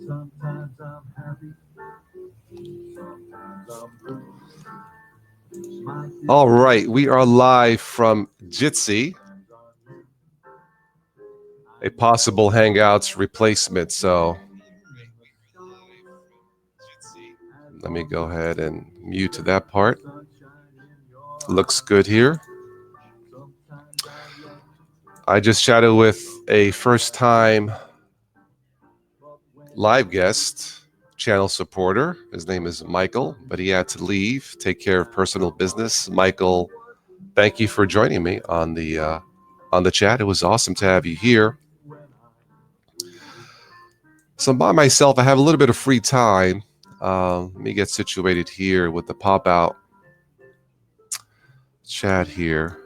Sometimes I'm happy, sometimes I'm blue. All right, we are live from Jitsi, a possible Hangouts replacement. So let me go ahead and mute that part. Looks good here. I just chatted with a first-time live guest, channel supporter. His name is Michael, but he had to leave, take care of personal business. Michael, thank you for joining me on the chat. It was awesome to have you here. So by myself, I have a little bit of free time. Let me get situated here with the pop-out chat here.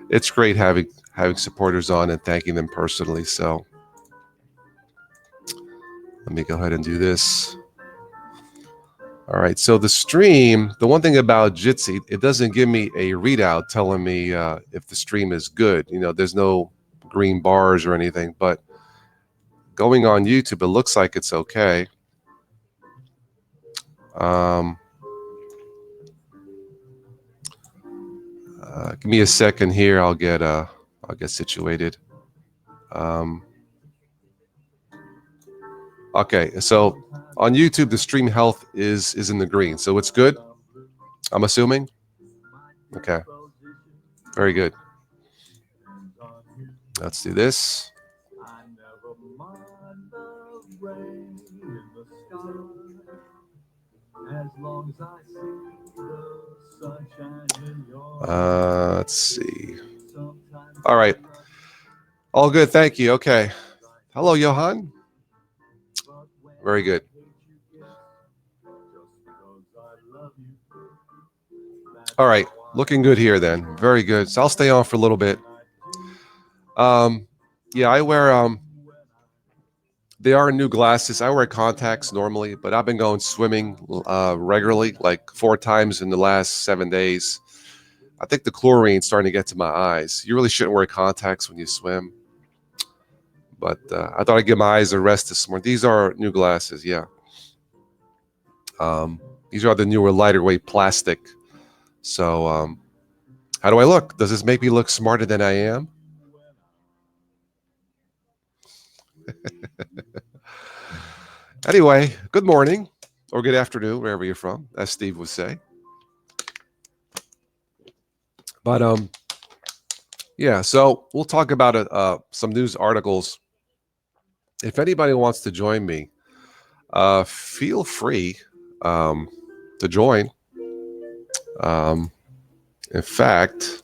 It's great having supporters on and thanking them personally. So let me go ahead and do this. All right. So the stream, the one thing about Jitsi, it doesn't give me a readout telling me if the stream is good. You know, there's no green bars or anything, but going on YouTube, it looks like it's okay. Give me a second here. I'll get situated. Okay, so on YouTube, the stream health is in the green, so it's good. I'm assuming. Okay, very good. Let's do this. Let's see. All right. All good. Thank you. Okay. Hello, Johan. Very good. All right. Looking good here then. Very good. So I'll stay on for a little bit. Yeah, I wear they are new glasses. I wear contacts normally, but I've been going swimming regularly, like 4 times in the last 7 days. I think the chlorine's starting to get to my eyes. You really shouldn't wear contacts when you swim. But I thought I'd give my eyes a rest this morning. These are new glasses, yeah. These are the newer, lighter weight plastic. So how do I look? Does this make me look smarter than I am? Anyway, good morning or good afternoon, wherever you're from, as Steve would say. But yeah, so we'll talk about some news articles. If anybody wants to join me, feel free to join. In fact,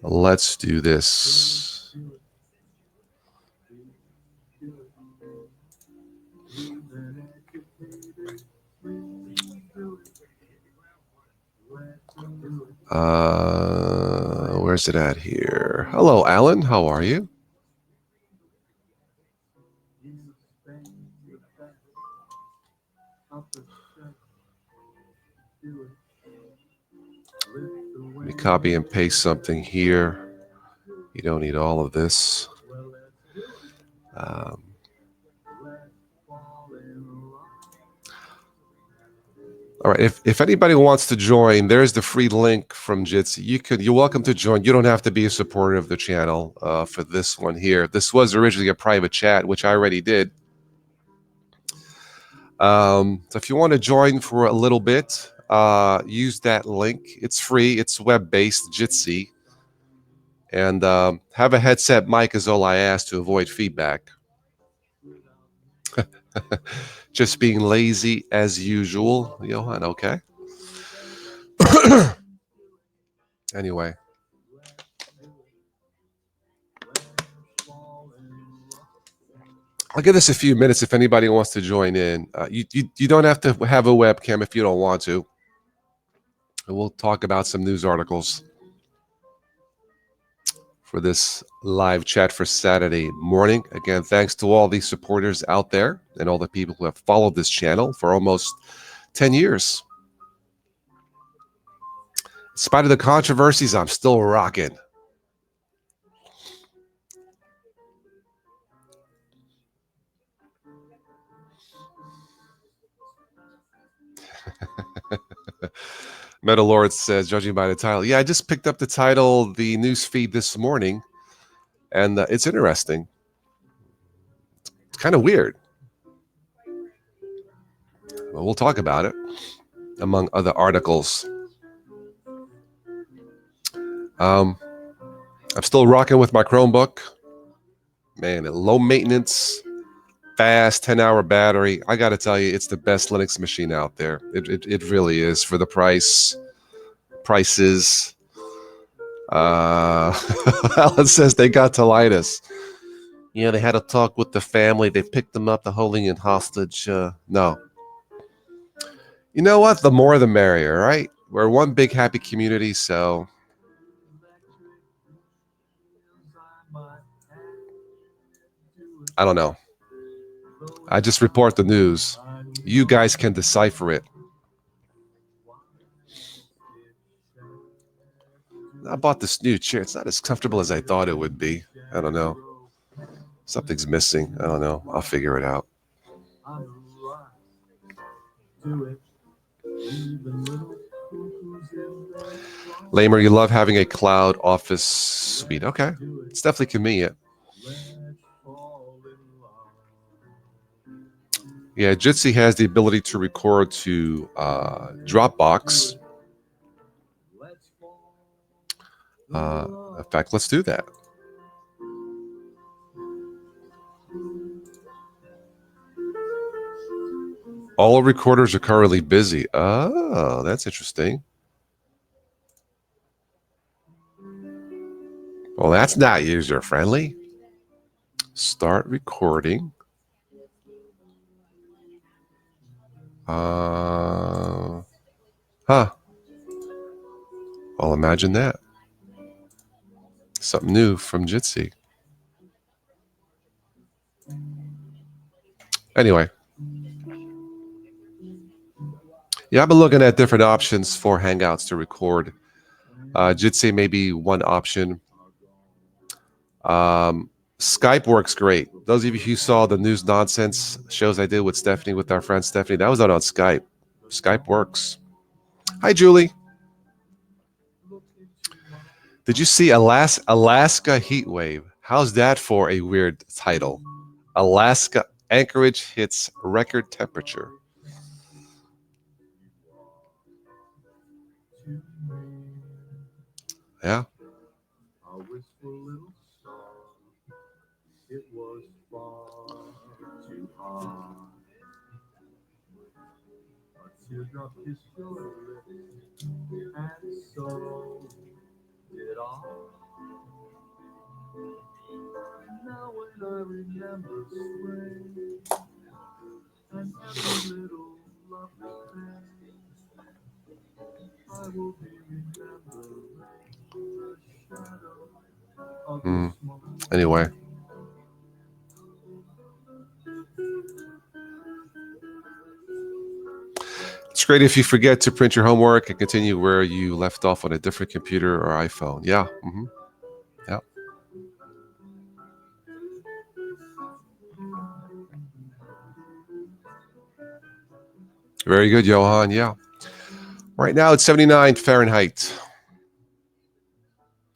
let's do this. Where's it at here? Hello, Alan. How are you? Let me copy and paste something here. You don't need all of this. All right. If anybody wants to join, there's the free link from Jitsi. You're welcome to join. You don't have to be a supporter of the channel for this one here. This was originally a private chat, which I already did. So if you want to join for a little bit, use that link. It's free. It's web-based, Jitsi. And have a headset mic is all I ask to avoid feedback. Just being lazy as usual, Johan, okay? Anyway. I'll give this a few minutes if anybody wants to join in. You don't have to have a webcam if you don't want to. And we'll talk about some news articles for this live chat for Saturday morning. Again, thanks to all the supporters out there and all the people who have followed this channel for almost 10 years. In spite of the controversies, I'm still rocking. Metal Lord says, judging by the title. Yeah, I just picked up the title, the news feed this morning, and it's interesting. It's kind of weird. Well, we'll talk about it, among other articles. I'm still rocking with my Chromebook. Man, low maintenance, fast, 10-hour battery. I got to tell you, it's the best Linux machine out there. It really is for the prices. Alan says they got Tilitis. Yeah, they had a talk with the family. They picked them up. They're holding it hostage. No. You know what? The more the merrier, right? We're one big happy community, so I don't know. I just report the news. You guys can decipher it. I bought this new chair. It's not as comfortable as I thought it would be. I don't know. Something's missing. I don't know. I'll figure it out. Lamer, you love having a cloud office suite. Okay. It's definitely convenient. Yeah, Jitsi has the ability to record to Dropbox. In fact, let's do that. All recorders are currently busy. Oh, that's interesting. Well, that's not user friendly. Start recording. Huh. Well, imagine that. Something new from Jitsi. Anyway. Yeah, I've been looking at different options for Hangouts to record. Jitsi may be one option. Skype works great. Those of you who saw the news nonsense shows I did with Stephanie, with our friend Stephanie, that was done on Skype. Skype works. Hi, Julie. Did you see Alaska heat wave? How's that for a weird title? Alaska Anchorage hits record temperature. Yeah. It was far too hard. A teardrop kissed your lips, and so did I. Now when I remember spring and every little lovely thing, I will be remembering the shadow of the smoke. Anyway. It's great if you forget to print your homework and continue where you left off on a different computer or iPhone. Yeah. Mm-hmm. Yeah. Very good, Johan. Yeah. Right now it's 79 Fahrenheit.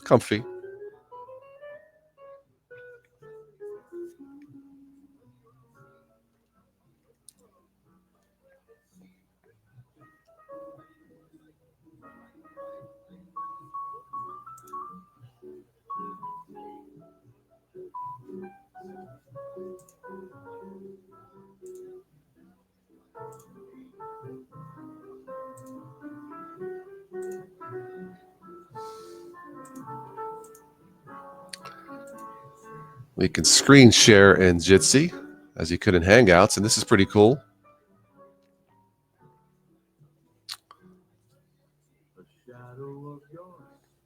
Comfy. We can screen share in Jitsi as you could in Hangouts, and this is pretty cool. The shadow of your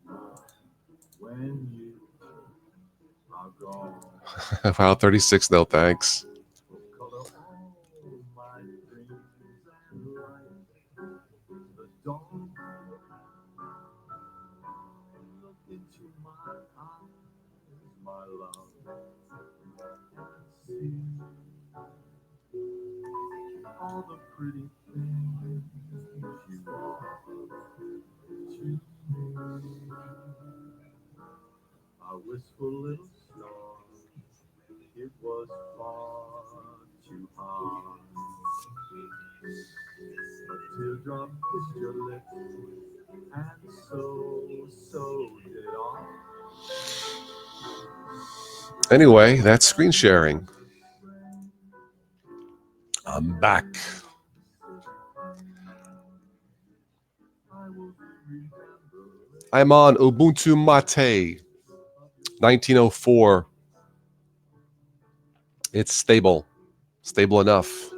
smile when you are gone. Wow, 36, no thanks. blissful little star. It was far too hard. A teardrop kissed your lips, and so did I. Anyway, that's screen sharing. I'm back. I'm on Ubuntu Mate 1904. It's stable enough.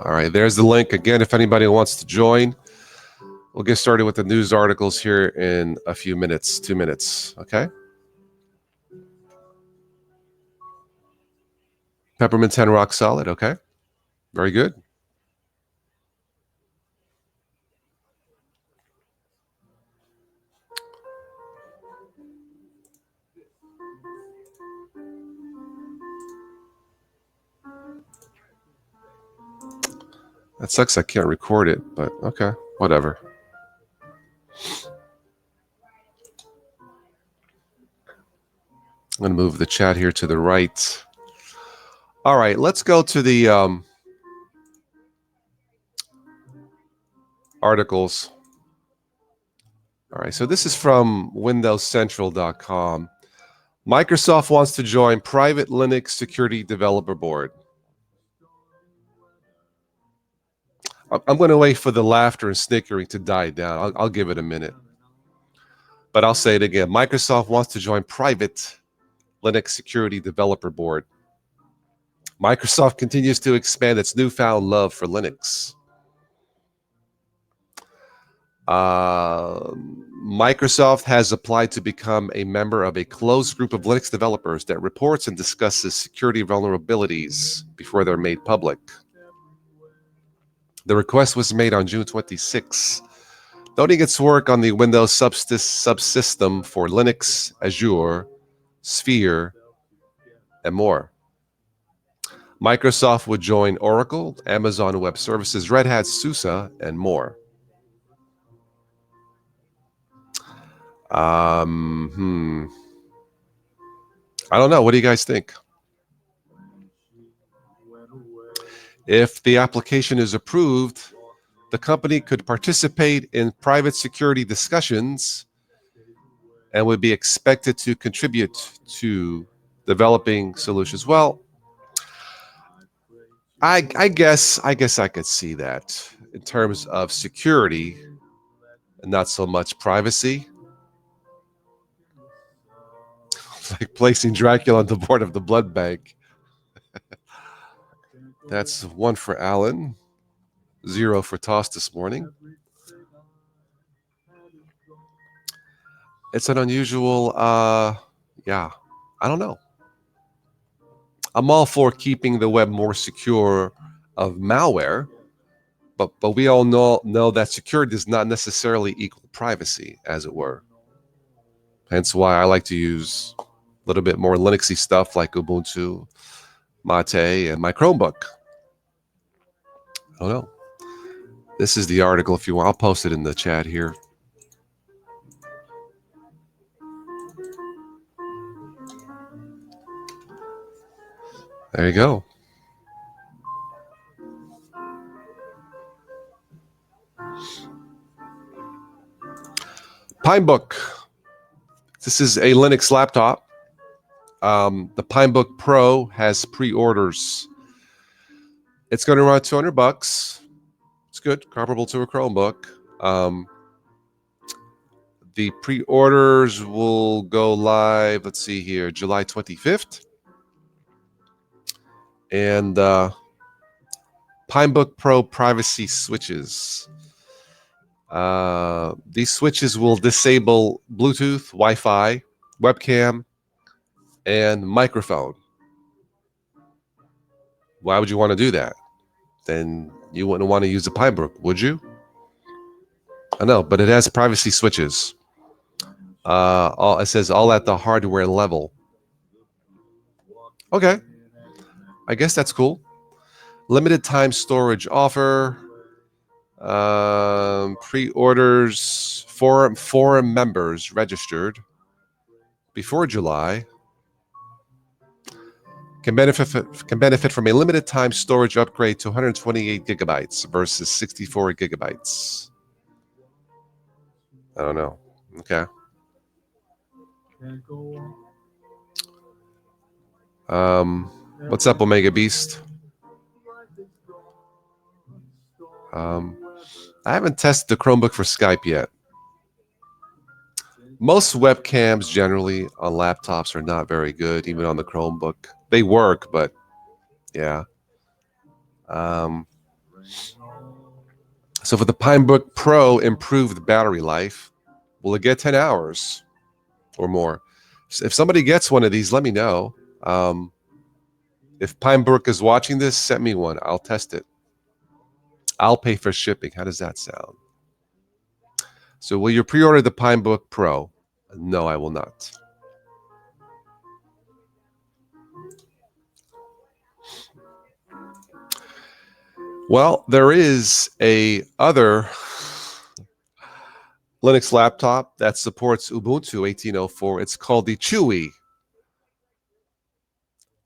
All right, there's the link again. If anybody wants to join, we'll get started with the news articles here in a few minutes, 2 minutes. Okay. Peppermint 10 rock solid. Okay. Very good. That sucks. I can't record it, but okay, whatever. I'm going to move the chat here to the right. All right, let's go to the articles. All right, so this is from WindowsCentral.com. Microsoft wants to join private Linux security developer board. I'm going to wait for the laughter and snickering to die down. I'll give it a minute. But I'll say it again. Microsoft wants to join private Linux security developer board. Microsoft continues to expand its newfound love for Linux. Microsoft has applied to become a member of a closed group of Linux developers that reports and discusses security vulnerabilities before they're made public. The request was made on June 26, noting its work on the Windows subsystem for Linux, Azure, Sphere, and more. Microsoft would join Oracle, Amazon Web Services, Red Hat, SUSE, and more. I don't know. What do you guys think? If the application is approved, the company could participate in private security discussions and would be expected to contribute to developing solutions. Well, I guess I could see that in terms of security and not so much privacy. Like placing Dracula on the board of the blood bank. That's 1 for Alan, 0 for Toss this morning. It's an unusual, I don't know. I'm all for keeping the web more secure of malware, but we all know that security does not necessarily equal privacy, as it were. Hence why I like to use a little bit more Linuxy stuff like Ubuntu, Mate, and my Chromebook. I don't know. This is the article if you want. I'll post it in the chat here. There you go. Pinebook. This is a Linux laptop. The Pinebook Pro has pre-orders. It's going to run $200. It's good, comparable to a Chromebook. The pre-orders will go live, let's see here, July 25th. And Pinebook Pro privacy switches. These switches will disable Bluetooth, Wi-Fi, webcam, and microphone. Why would you want to do that? Then you wouldn't want to use the Pinebook, would you? I know, but it has privacy switches. It says all at the hardware level. Okay, I guess that's cool. Limited time storage offer. Pre-orders for forum members registered before July can benefit from a limited time storage upgrade to 128 gigabytes versus 64 gigabytes. I don't know. Okay. What's up, Omega Beast? I haven't tested the Chromebook for Skype yet. Most webcams generally on laptops are not very good, even on the Chromebook. They work, but yeah. So for the Pinebook Pro improved battery life, will it get 10 hours or more? If somebody gets one of these, let me know. If Pinebook is watching this, send me one. I'll test it. I'll pay for shipping. How does that sound? So will you pre-order the Pinebook Pro? No, I will not. Well, there is a other Linux laptop that supports Ubuntu 18.04. It's called the Chewy.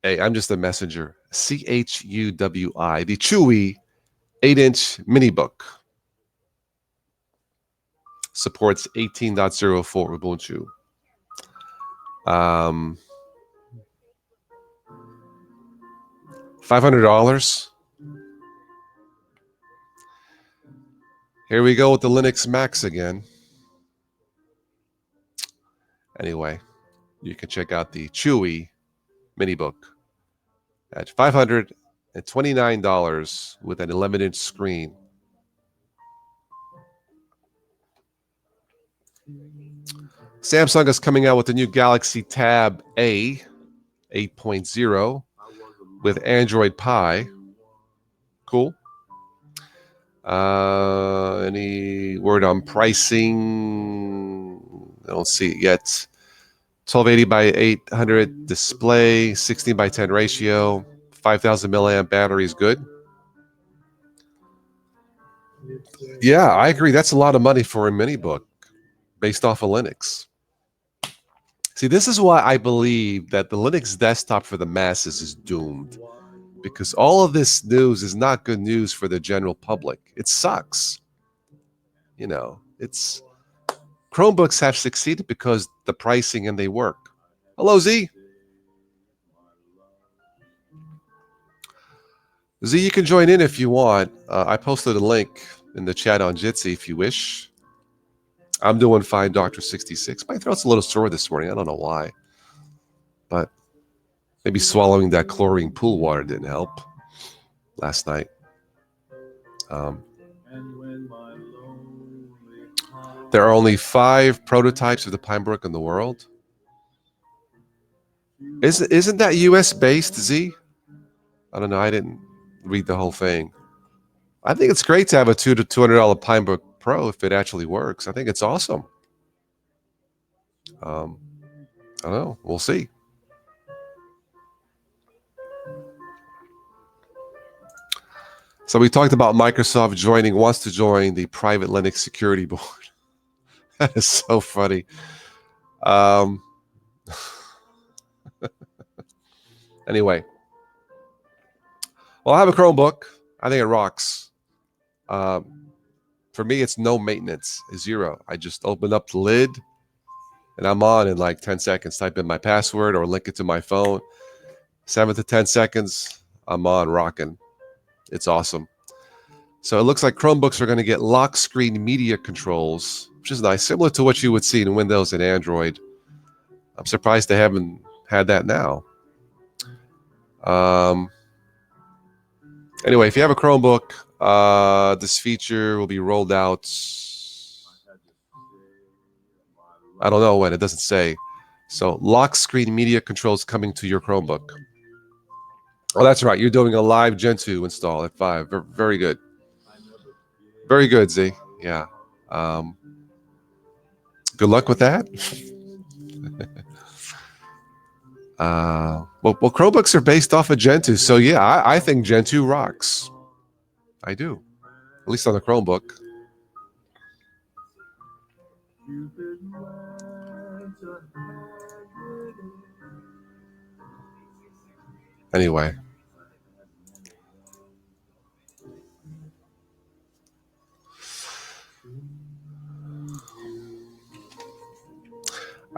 Hey, I'm just a messenger. CHUWI. The Chewy 8-inch mini book. Supports 18.04 Ubuntu. $500. Here we go with the Linux Macs again. Anyway, you can check out the Chewy mini book at $529 with an 11-inch screen. Samsung is coming out with the new Galaxy Tab A 8.0 with Android Pie. Cool. Any word on pricing? I don't see it yet. 1280 by 800 display, 16 by 10 ratio, 5,000 milliamp battery is good. Yeah, I agree. That's a lot of money for a mini book based off of Linux. See, this is why I believe that the Linux desktop for the masses is doomed. Because all of this news is not good news for the general public. It sucks. You know, it's Chromebooks have succeeded because the pricing and they work. Hello, Z. Z, you can join in if you want. I posted a link in the chat on Jitsi if you wish. I'm doing fine, Dr. 66. My throat's a little sore this morning. I don't know why. But maybe swallowing that chlorine pool water didn't help last night. There are only 5 prototypes of the Pinebook in the world. Isn't that US based, Z? I don't know. I didn't read the whole thing. I think it's great to have a $200 to $200 Pinebook Pro if it actually works. I think it's awesome. I don't know. We'll see. So we talked about Microsoft wants to join the private Linux security board. That is so funny. Anyway. Well, I have a Chromebook. I think it rocks. For me, it's no maintenance, 0. I just open up the lid and I'm on in like 10 seconds. Type in my password or link it to my phone. 7 to 10 seconds, I'm on, rocking. It's awesome. So it looks like Chromebooks are going to get lock screen media controls, which is nice, similar to what you would see in Windows and Android. I'm surprised they haven't had that now. Anyway, if you have a Chromebook, this feature will be rolled out. I don't know when. It doesn't say. So lock screen media controls coming to your Chromebook. Oh, that's right. You're doing a live Gentoo install at 5. Very good. Very good, Z. Yeah. Good luck with that. Well, Chromebooks are based off of Gentoo, so yeah, I think Gentoo rocks. I do, at least on the Chromebook. Anyway.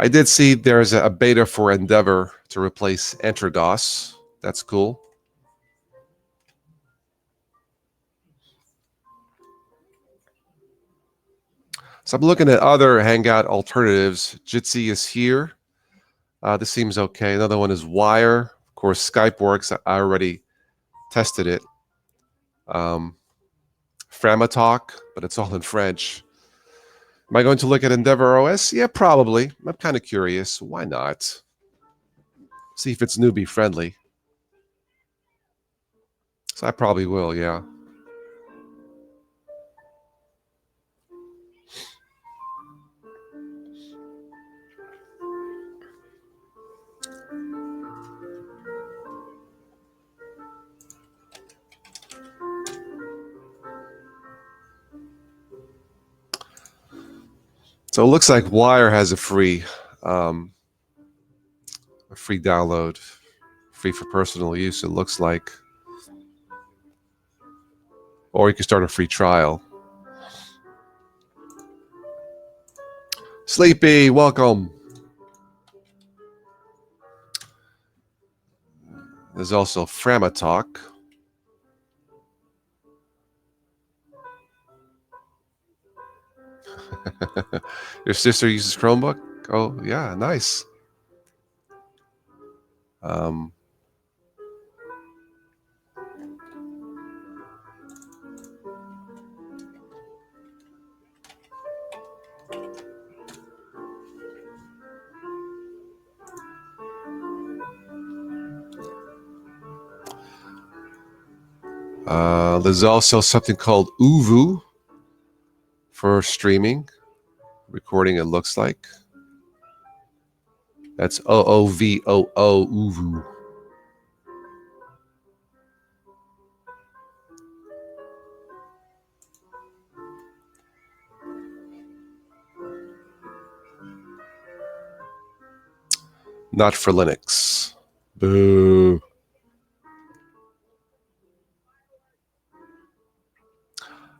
I did see there's a beta for Endeavor to replace EnterDOS. That's cool. So I'm looking at other Hangout alternatives. Jitsi is here. This seems okay. Another one is Wire. Of course, Skype works. I already tested it. Framatalk, but it's all in French. Am I going to look at Endeavor OS? Yeah, probably. I'm kind of curious. Why not? See if it's newbie friendly. So I probably will, yeah. So it looks like Wire has a free download, free for personal use, it looks like. Or you can start a free trial. Sleepy, welcome. There's also Framatalk. Your sister uses Chromebook? Oh, yeah, nice. There's also something called Uvu for streaming, recording, it looks like. That's OOVOO, Uvu. Not for Linux. Boo.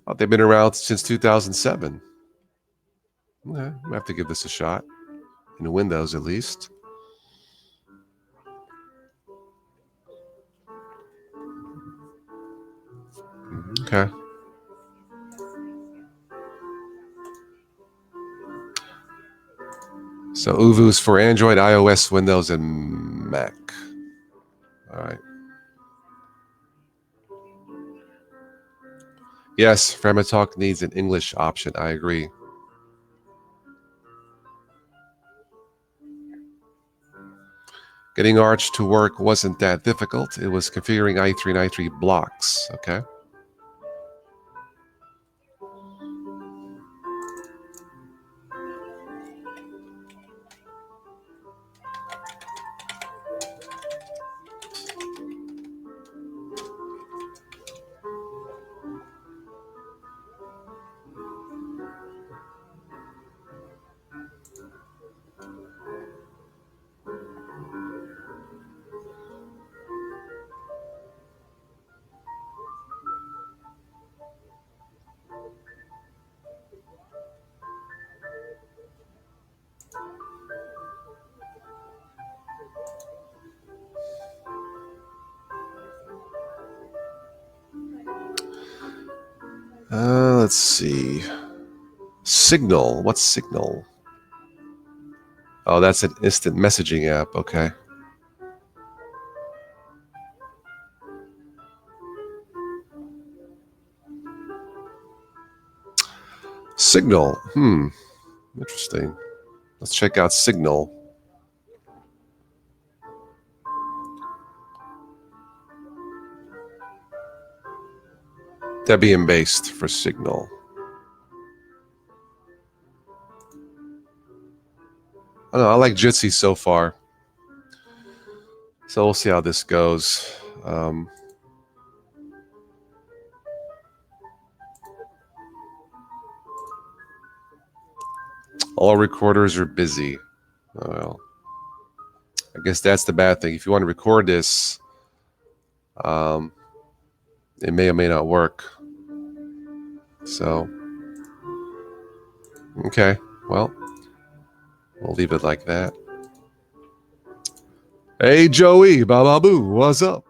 Oh, they've been around since 2007. Yeah, we have to give this a shot. In Windows, at least. Okay. So Uvu's for Android, iOS, Windows, and Mac. All right. Yes, Framatalk needs an English option. I agree. Getting Arch to work wasn't that difficult. It was configuring i3 and i3 blocks. Okay. Let's see. Signal. What's Signal? Oh, that's an instant messaging app. Okay. Signal. Interesting. Let's check out Signal. Debian based for Signal. don't know. I like Jitsi so far. So we'll see how this goes. All recorders are busy. Oh, well, I guess that's the bad thing. If you want to record this, it may or may not work. So, okay. Well, we'll leave it like that. Hey, Joey, Baba Boo, what's up?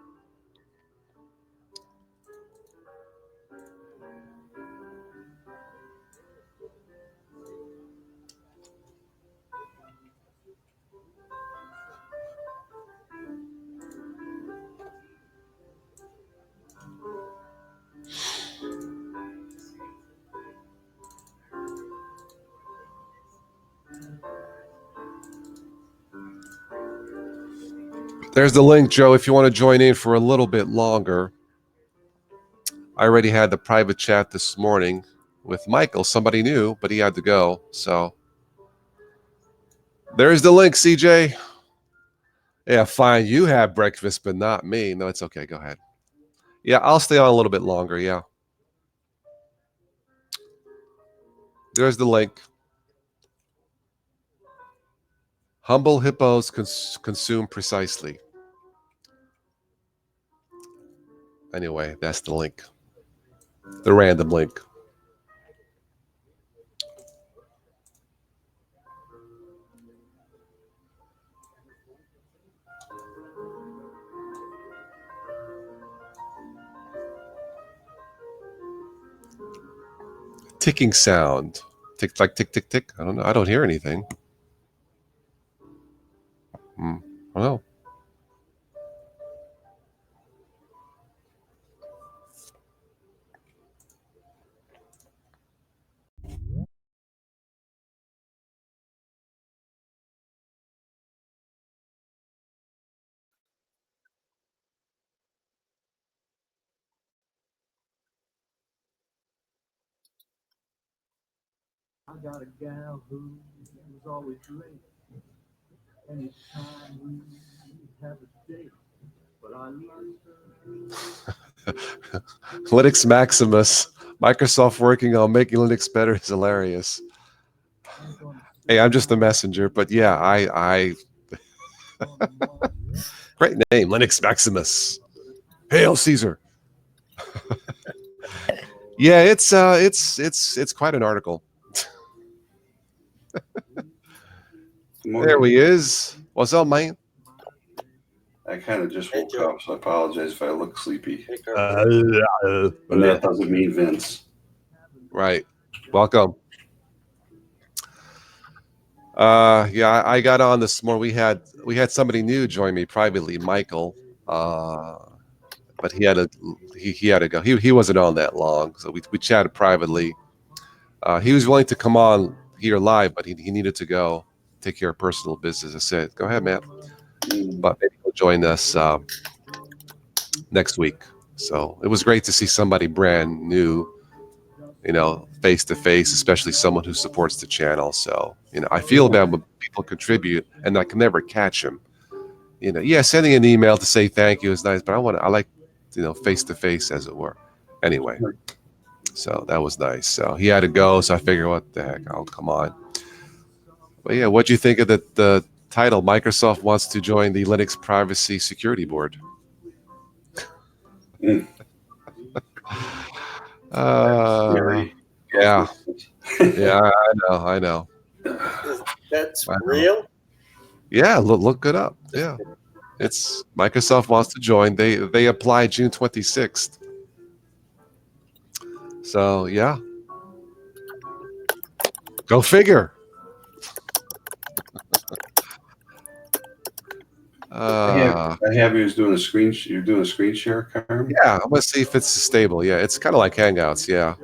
There's the link, Joe, if you want to join in for a little bit longer. I already had the private chat this morning with Michael, somebody new, but he had to go. So there's the link, CJ. Yeah, fine. You have breakfast, but not me. No, it's okay. Go ahead. Yeah, I'll stay on a little bit longer. Yeah. There's the link. Humble hippos consume precisely. Anyway, that's the link. The random link. Ticking sound. Tick, like tick, tick, tick. I don't know. I don't hear anything. I don't know. I got a gal who was always late. Anytime we have a date, but I Linux Maximus. Microsoft working on making Linux better is hilarious. Hey, I'm just the messenger, but yeah, I great name, Linux Maximus. Hail Caesar. Yeah, it's quite an article. There he is. What's up, man? I kind of just woke up, so I apologize if I look sleepy. And that doesn't mean Vince. Right. Welcome. Yeah, I got on this morning. We had somebody new join me privately, Michael. But he had to go. He wasn't on that long, so we chatted privately. He was willing to come on here live, but he needed to go take care of personal business. I said, "Go ahead, man." But maybe he'll join us next week. So it was great to see somebody brand new, face to face, especially someone who supports the channel. So I feel bad when people contribute and I can never catch them. Yeah, sending an email to say thank you is nice, but I like face to face, as it were. Anyway, so that was nice. So he had to go, so I figured, what the heck, I'll come on. But yeah, what do you think of the title? Microsoft wants to join the Linux Privacy Security Board. Mm. Yeah, yeah, I know. That's real? Yeah, look it up. Yeah. It's Microsoft wants to join. They apply June 26th. So yeah, go figure. I have you as doing a screen. You're doing a screen share, Carm? Yeah, I'm gonna see if it's stable. Yeah, it's kind of like Hangouts. Yeah.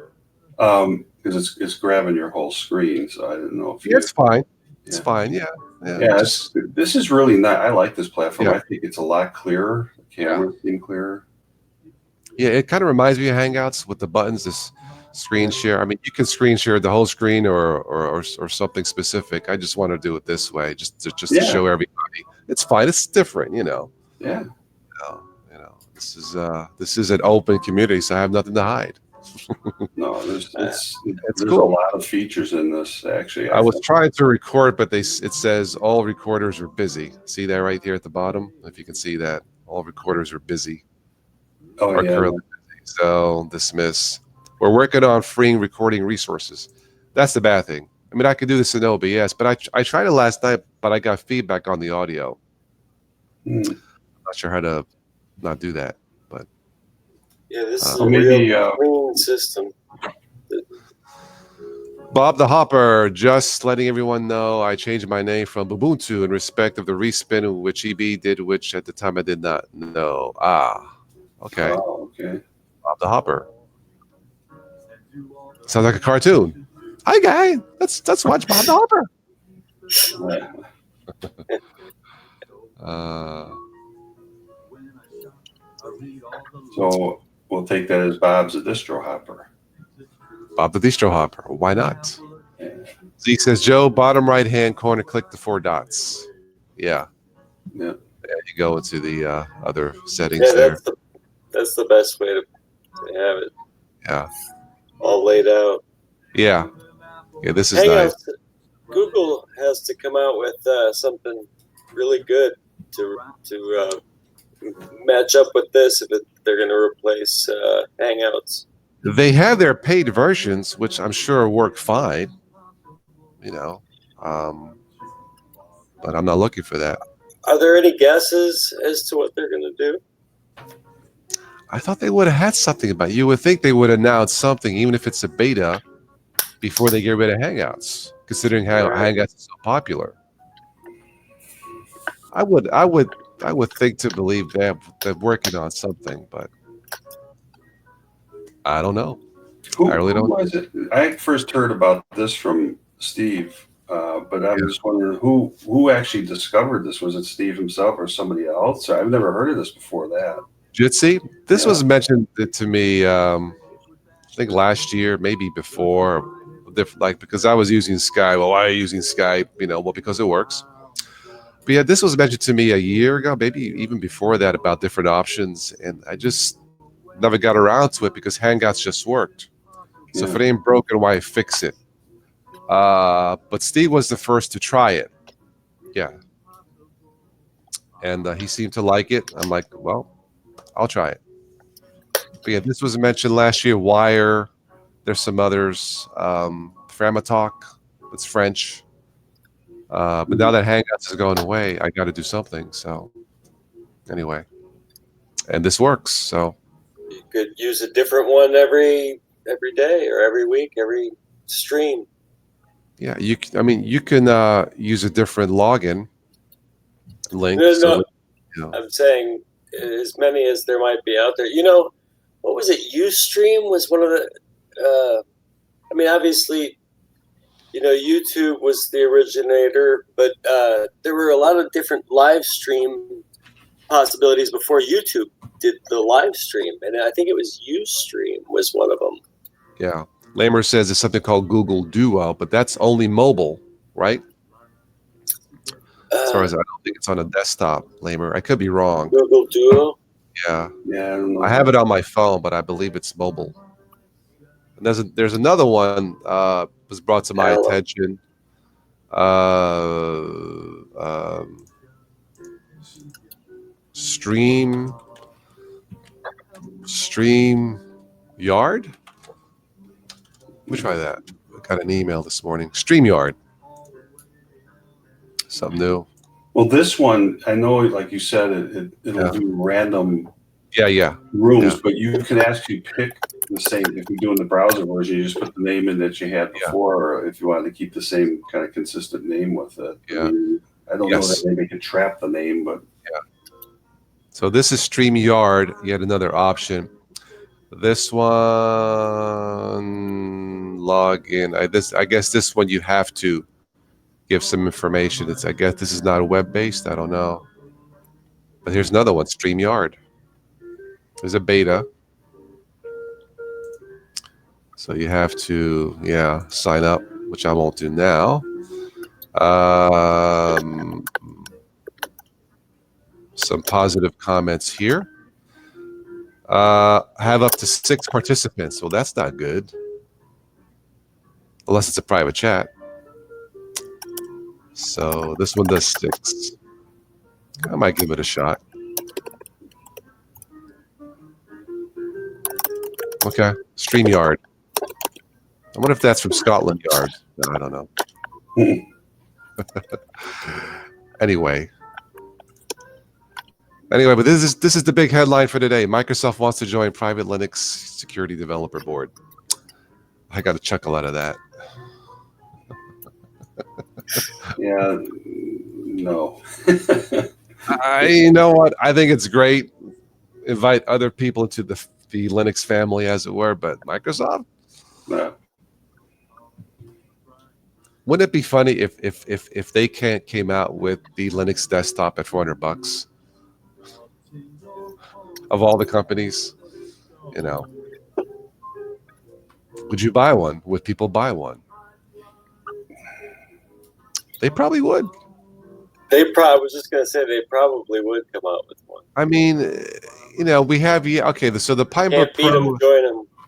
Because it's grabbing your whole screen, so I didn't know if it's fine. It's fine. Yeah. This is really nice. I like this platform. Yeah. I think it's a lot clearer. The camera seems clearer. Yeah, it kind of reminds me of Hangouts with the buttons. This screen share. I mean, you can screen share the whole screen or something specific. I just want to do it this way, just to show everybody. It's fine. It's different, you know. Yeah. This is an open community, so I have nothing to hide. No, there's cool. a lot of features in this. Actually, I was trying to record, but it says all recorders are busy. See that right here at the bottom? If you can see that, all recorders are busy. Oh, yeah. Currently busy. So dismiss. We're working on freeing recording resources. That's the bad thing. I mean, I could do this in OBS, but I tried it last night, but I got feedback on the audio. I'm not sure how to not do that, but yeah, this is a maybe real clean system. Bob the Hopper, just letting everyone know I changed my name from Ubuntu in respect of the respin, which EB did, which at the time I did not know. Okay. Oh, okay. Bob the Hopper. Sounds like a cartoon. Hi, guy. Let's watch Bob the Hopper. So we'll take that as Bob's a distro hopper. Bob the Distro Hopper. Why not? Yeah. Z says, Joe, bottom right hand corner, click the 4 dots. Yeah. Yeah. There you go into the other settings there. That's the best way to have it. Yeah. All laid out. Yeah. Yeah, this is Hangouts, nice. Google has to come out with something really good to match up with this if they're going to replace Hangouts. They have their paid versions, which I'm sure work fine, you know, but I'm not looking for that. Are there any guesses as to what they're going to do? I thought they would have had something about it. You would think they would announce something, even if it's a beta, before they get rid of Hangouts, considering how Hangouts is so popular. I would think to believe they're working on something, but I don't know. I really don't. Who was it? I first heard about this from Steve, but I'm just wondering who actually discovered this. Was it Steve himself or somebody else? I've never heard of this before that. Jitsi? This was mentioned to me, I think last year, maybe before, like because I was using Skype. Well, why are you using Skype? You know, well, because it works. But yeah, this was mentioned to me a year ago, maybe even before that, about different options, and I just never got around to it because Hangouts just worked. So if it ain't broken, why fix it? But Steve was the first to try it. Yeah. And he seemed to like it. I'm like, well, I'll try it. But yeah, this was mentioned last year. Wire. There's some others. Framatalk. It's French. But now that Hangouts is going away, I got to do something. So anyway. And this works. So You could use a different one every day or every week, every stream. yeah, you can use a different login link. No, I'm saying as many as there might be out there. You know, what was it? Ustream was one of the. Obviously, you know, YouTube was the originator, but there were a lot of different live stream possibilities before YouTube did the live stream, and I think it was Ustream was one of them. Yeah. Lamer says there's something called Google Duo, but that's only mobile, right? As far as I don't think it's on a desktop, Lamer. I could be wrong. Google Duo? Yeah. Yeah, I don't know. I have it on my phone, but I believe it's mobile. And there's another one was brought to my attention. StreamYard? Let me try that. I got an email this morning. StreamYard. Something new. Well, this one, I know, like you said, it'll do random rooms, but you can actually pick the same. If you're doing the browser version, you just put the name in that you had before, or if you wanted to keep the same kind of consistent name with it. Yeah. I don't know that maybe they could trap the name, but So this is StreamYard, yet another option. This one, login. I guess this one you have to give some information. I guess this is not web-based. I don't know. But here's another one, StreamYard. There's a beta. So you have to, sign up, which I won't do now. Some positive comments here. Have up to 6 participants. Well, that's not good. Unless it's a private chat. So this one does 6. I might give it a shot. Okay. StreamYard. I wonder if that's from Scotland Yard. No, I don't know. Anyway, but this is the big headline for today. Microsoft wants to join Private Linux Security Developer Board. I got a chuckle out of that. Yeah, no. You know what? I think it's great. Invite other people into the Linux family, as it were. But Microsoft, no. Wouldn't it be funny if they came out with the Linux desktop at $400 of all the companies? You know, would you buy one? Would people buy one? They probably would. I was just going to say they probably would come out with one. I mean, we have so the Pinebook Pro.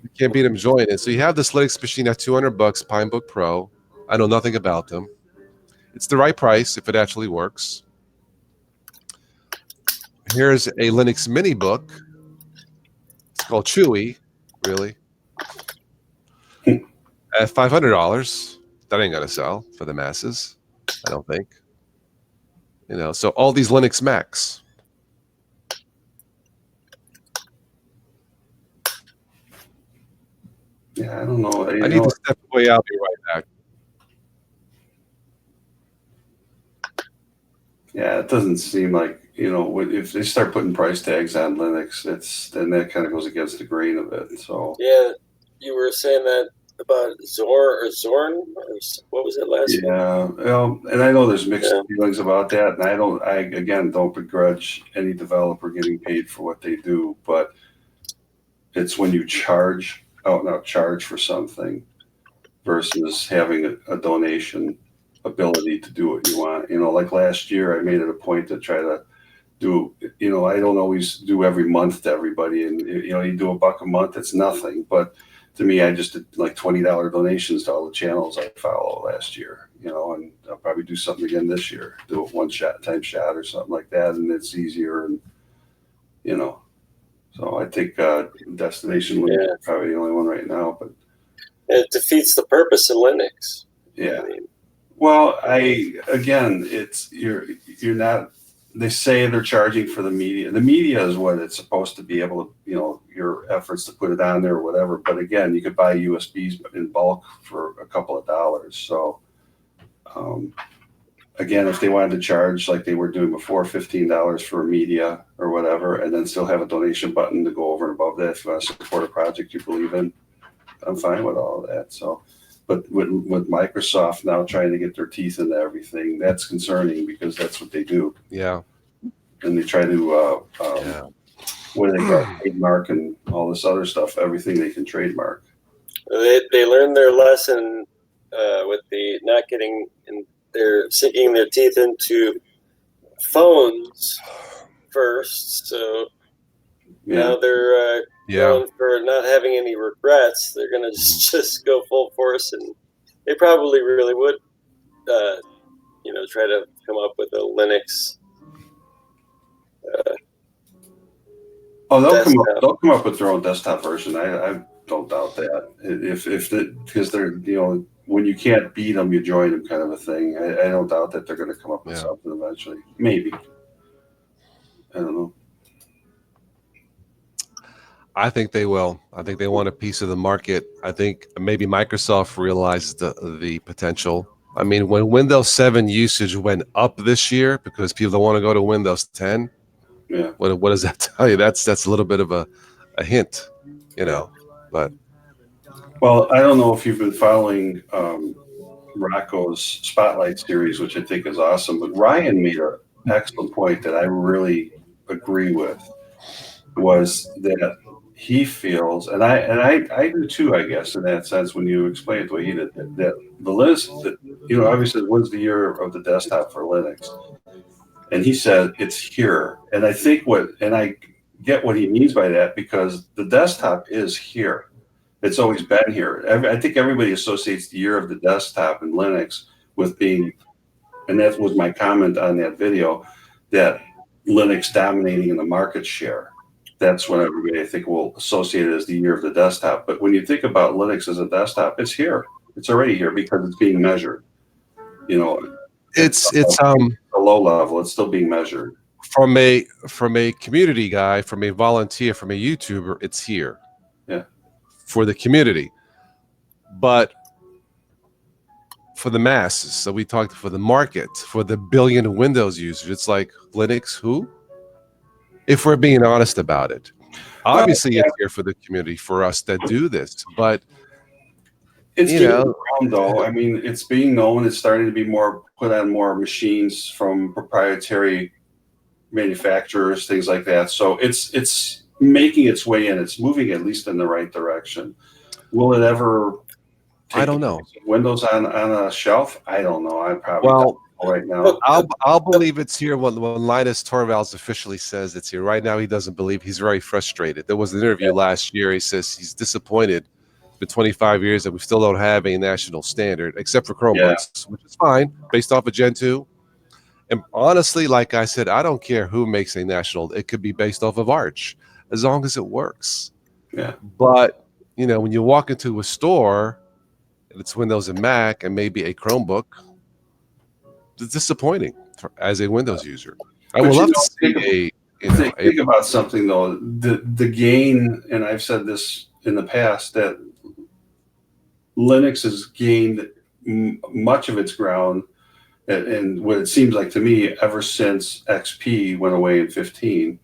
You can't beat them, join it. So you have this Linux machine at $200, Pinebook Pro. I know nothing about them. It's the right price if it actually works. Here's a Linux mini book. It's called Chewy, really. At $500. That ain't gonna sell for the masses, I don't think. So all these Linux Macs. Yeah, I don't know. I need to step away. I'll be right back. Yeah, it doesn't seem like, if they start putting price tags on Linux, then that kind of goes against the grain of it. So yeah, you were saying that about Zorn, or what was it last week? Yeah, well, and I know there's mixed feelings about that, and I again don't begrudge any developer getting paid for what they do, but it's when you charge for something versus having a donation ability to do what you want. Like last year, I made it a point to try to do. I don't always do every month to everybody, and you do $1 a month, it's nothing, but to me, I just did like $20 donations to all the channels I follow last year, and I'll probably do something again this year, do it time shot or something like that. And it's easier. And, so I think Destination Linux is probably the only one right now, but it defeats the purpose of Linux. Yeah. Well, you're not, they say they're charging for the media. The media is what it's supposed to be able to, your efforts to put it on there or whatever. But again, you could buy USBs in bulk for a couple of dollars. So, again, if they wanted to charge like they were doing before, $15 for media or whatever, and then still have a donation button to go over and above that if you want to support a project you believe in, I'm fine with all of that. So, but with Microsoft now trying to get their teeth into everything, that's concerning because that's what they do. Yeah. And they try to, what do they got? Trademark and all this other stuff, everything they can trademark. They learned their lesson with the not getting, and they're sinking their teeth into phones first. So now they're going for not having any regrets. They're going to just go full force, and they probably really would, try to come up with a Linux. They'll come up with their own desktop version. I don't doubt that. Because they're when you can't beat them, you join them, kind of a thing. I don't doubt that they're going to come up with something eventually. Maybe. I don't know. I think they will. I think they want a piece of the market. I think maybe Microsoft realized the potential. I mean, when Windows 7 usage went up this year because people don't want to go to Windows 10. Yeah. What does that tell you? That's a little bit of a hint, But well, I don't know if you've been following Rocco's Spotlight series, which I think is awesome. But Ryan made an excellent point that I really agree with, was that he feels, and I do too, I guess, in that sense, when you explain it the way he did, that the list, that, you know, obviously, when's the year of the desktop for Linux? And he said it's here. And I think I get what he means by that, because the desktop is here. It's always been here. I think everybody associates the year of the desktop in Linux with being, and that was my comment on that video, that Linux dominating in the market share. That's what everybody, I think, will associate it as the year of the desktop. But when you think about Linux as a desktop, it's here. It's already here because it's being measured. You know, it's a low level. It's still being measured. From a community guy, from a volunteer, from a YouTuber, it's here. Yeah. For the community, but for the masses. So we talked for the market, for the billion Windows users. It's like, Linux, who? If we're being honest about it, obviously it's here for the community, for us that do this, but it's getting around, though. I mean, it's being known. It's starting to be more put on more machines from proprietary manufacturers, things like that. So it's making its way in. It's moving at least in the right direction. Will it ever? I don't know. Windows on a shelf? I don't know. I probably don't know right now. I'll believe it's here when Linus Torvalds officially says it's here. Right now, he doesn't believe. He's very frustrated. There was an interview last year. He says he's disappointed. It's been 25 years that we still don't have a national standard, except for Chromebooks, which is fine, based off of Gen 2. And honestly, like I said, I don't care who makes a national. It could be based off of Arch, as long as it works. Yeah. But, you know, when you walk into a store and it's Windows and Mac and maybe a Chromebook, it's disappointing as a Windows user. I would love to see think about something, though. The gain, and I've said this in the past, that Linux has gained much of its ground, and what it seems like to me, ever since XP went away in 15.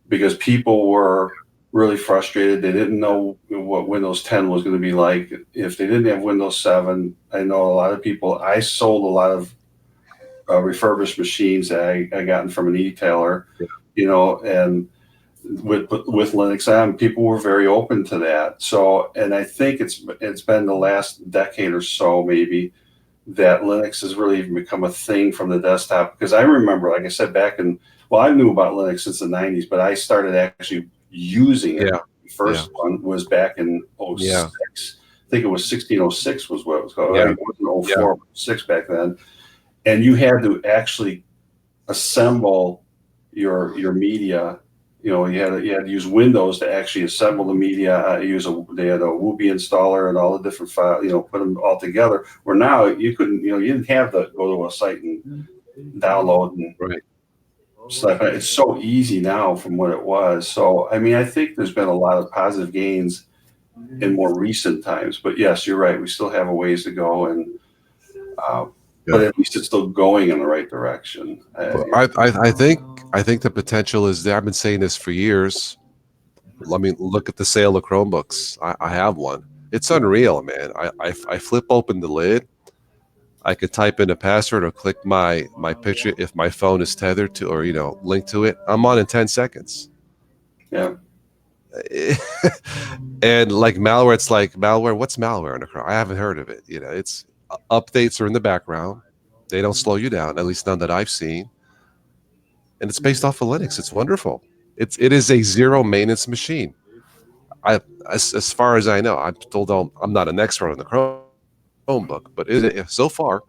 Because people were really frustrated. They didn't know what Windows 10 was going to be like. If they didn't have Windows 7, I know a lot of people. I sold a lot of refurbished machines that I gotten from an e-tailer, you know, and with Linux on, people were very open to that. So, and I think it's been the last decade or so, maybe, that Linux has really even become a thing from the desktop. Because I remember, like I said, I knew about Linux since the 90s, but I started actually using it. The first one was back in 06. I think it was 1606 was what it was called. It wasn't 04, 06 back then. And you had to actually assemble your media. You know, you had to use Windows to actually assemble the media. They had a Whoopee installer and all the different files. You know, put them all together. Where now you couldn't. You know, you didn't have to go to a site and download and stuff. It's so easy now from what it was. So I mean, I think there's been a lot of positive gains in more recent times. But yes, you're right. We still have a ways to go, and but at least it's still going in the right direction. I think the potential is there. I've been saying this for years. Let me look at the sale of Chromebooks. I have one. It's unreal, man. I flip open the lid. I could type in a password or click my picture if my phone is tethered to, or, you know, linked to it. I'm on in 10 seconds. Yeah. And like malware, it's like malware. What's malware in a Chrome? I haven't heard of it. You know, it's updates are in the background. They don't slow you down, at least none that I've seen. And it's based off of Linux. It's wonderful. It is a zero maintenance machine. As far as I know, I'm not an expert on the Chromebook, but so far,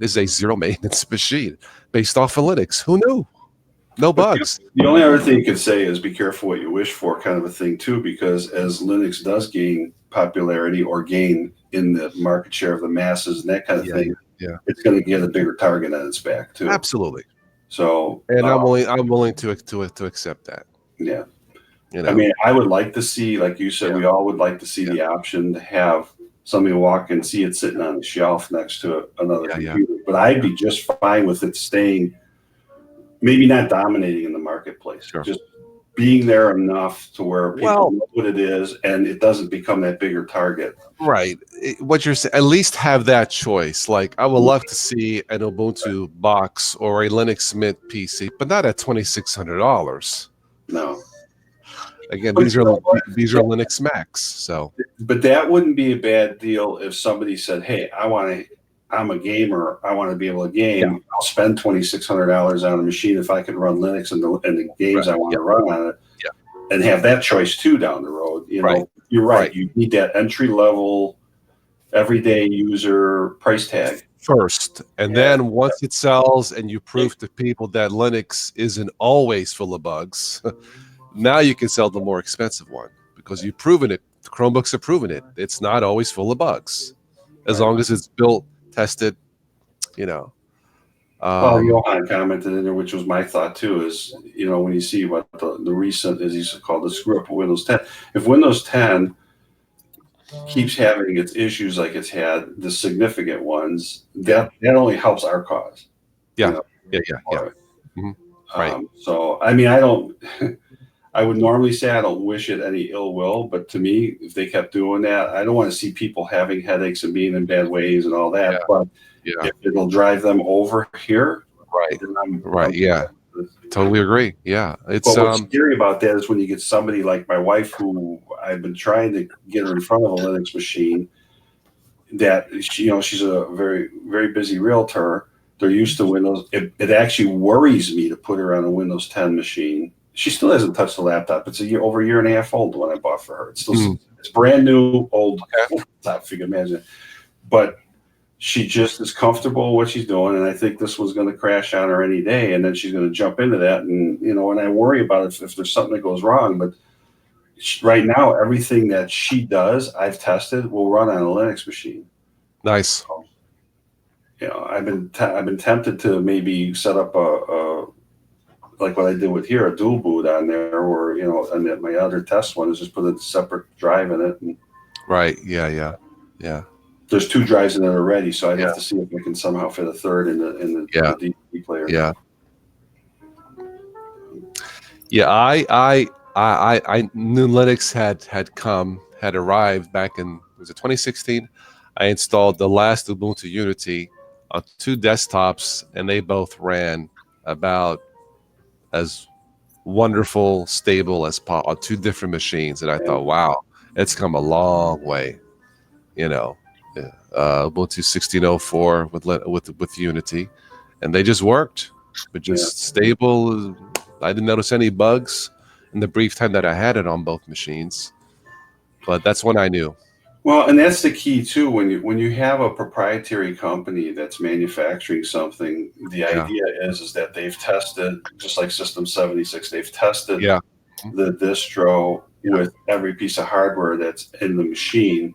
it is a zero maintenance machine based off of Linux. Who knew? No bugs. The only other thing you could say is be careful what you wish for, kind of a thing too, because as Linux does gain popularity or gain in the market share of the masses and that kind of thing, it's going to get a bigger target on its back too. Absolutely. So, and I'm willing to accept that. Yeah. You know? I mean, I would like to see, like you said, we all would like to see the option to have somebody walk and see it sitting on the shelf next to another computer. But I'd be just fine with it staying, maybe not dominating in the marketplace, just being there enough to where people know what it is and it doesn't become that bigger target. Right. What you're saying, at least have that choice. Like, I would love to see an Ubuntu box or a Linux Mint PC, but not at $2,600. No. Again, But these you are know what? Linux Macs. So But that wouldn't be a bad deal if somebody said, "Hey, I'm a gamer. I want to be able to game. Yeah. I'll spend $2,600 on a machine if I can run Linux and the games Right. I want Yeah. to run on it, Yeah. and have that choice too down the road." You know, Right. you're right. Right. You need that entry level, everyday user price tag First, and then once it sells and you prove to people that Linux isn't always full of bugs, now you can sell the more expensive one because you've proven it. The Chromebooks have proven it. It's not always full of bugs, as long as it's built, tested. You know. Well, Johan commented in there, which was my thought too, is, you know, when you see what the recent, as he's called, the screw up of Windows 10, if Windows 10 keeps having its issues like it's had the significant ones, that only helps our cause. Yeah. You know, Yeah. Mm-hmm. Right. So, I mean, I don't, I would normally say I don't wish it any ill will, but to me, if they kept doing that, I don't want to see people having headaches and being in bad ways and all that. Yeah. But if it'll drive them over here, right. then I'm yeah. Totally agree. Yeah. It's but what's scary about that is when you get somebody like my wife, who I've been trying to get her in front of a Linux machine, that she, you know, she's a very, very busy realtor. They're used to Windows. It actually worries me to put her on a Windows 10 machine. She still hasn't touched the laptop. It's over a year and a half old when I bought for her. It's still it's brand new, old laptop, if you can imagine. But she just is comfortable with what she's doing, and I think this was going to crash on her any day, and then she's going to jump into that. And, you know, and I worry about it if there's something that goes wrong. But right now, everything that she does, I've tested, will run on a Linux machine. Nice. You know, I've been tempted to maybe set up a like what I did with here, a dual boot on there, or, you know, and my other test one is just put a separate drive in it. And right. Yeah. there's 2 drives in it already, so I'd have to see if I can somehow fit a third in the DVD player. Yeah. Yeah. I knew Linux had arrived back in, was it 2016? I installed the last Ubuntu Unity on 2 desktops, and they both ran about as wonderful, stable as possible on 2 different machines. And I thought, wow, it's come a long way. You know, Ubuntu 16.04 with Unity, and they just worked, but just stable. I didn't notice any bugs in the brief time that I had it on both machines. But that's when I knew. Well, and that's the key too. When you have a proprietary company that's manufacturing something, the idea is that they've tested, just like System 76, they've tested the distro with every piece of hardware that's in the machine.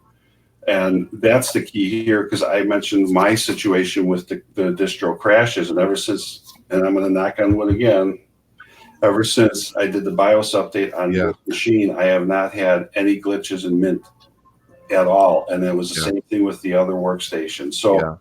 And that's the key here, because I mentioned my situation with the distro crashes, and ever since, and I'm going to knock on wood again, ever since I did the BIOS update on this machine, I have not had any glitches in Mint at all. And it was the same thing with the other workstations. So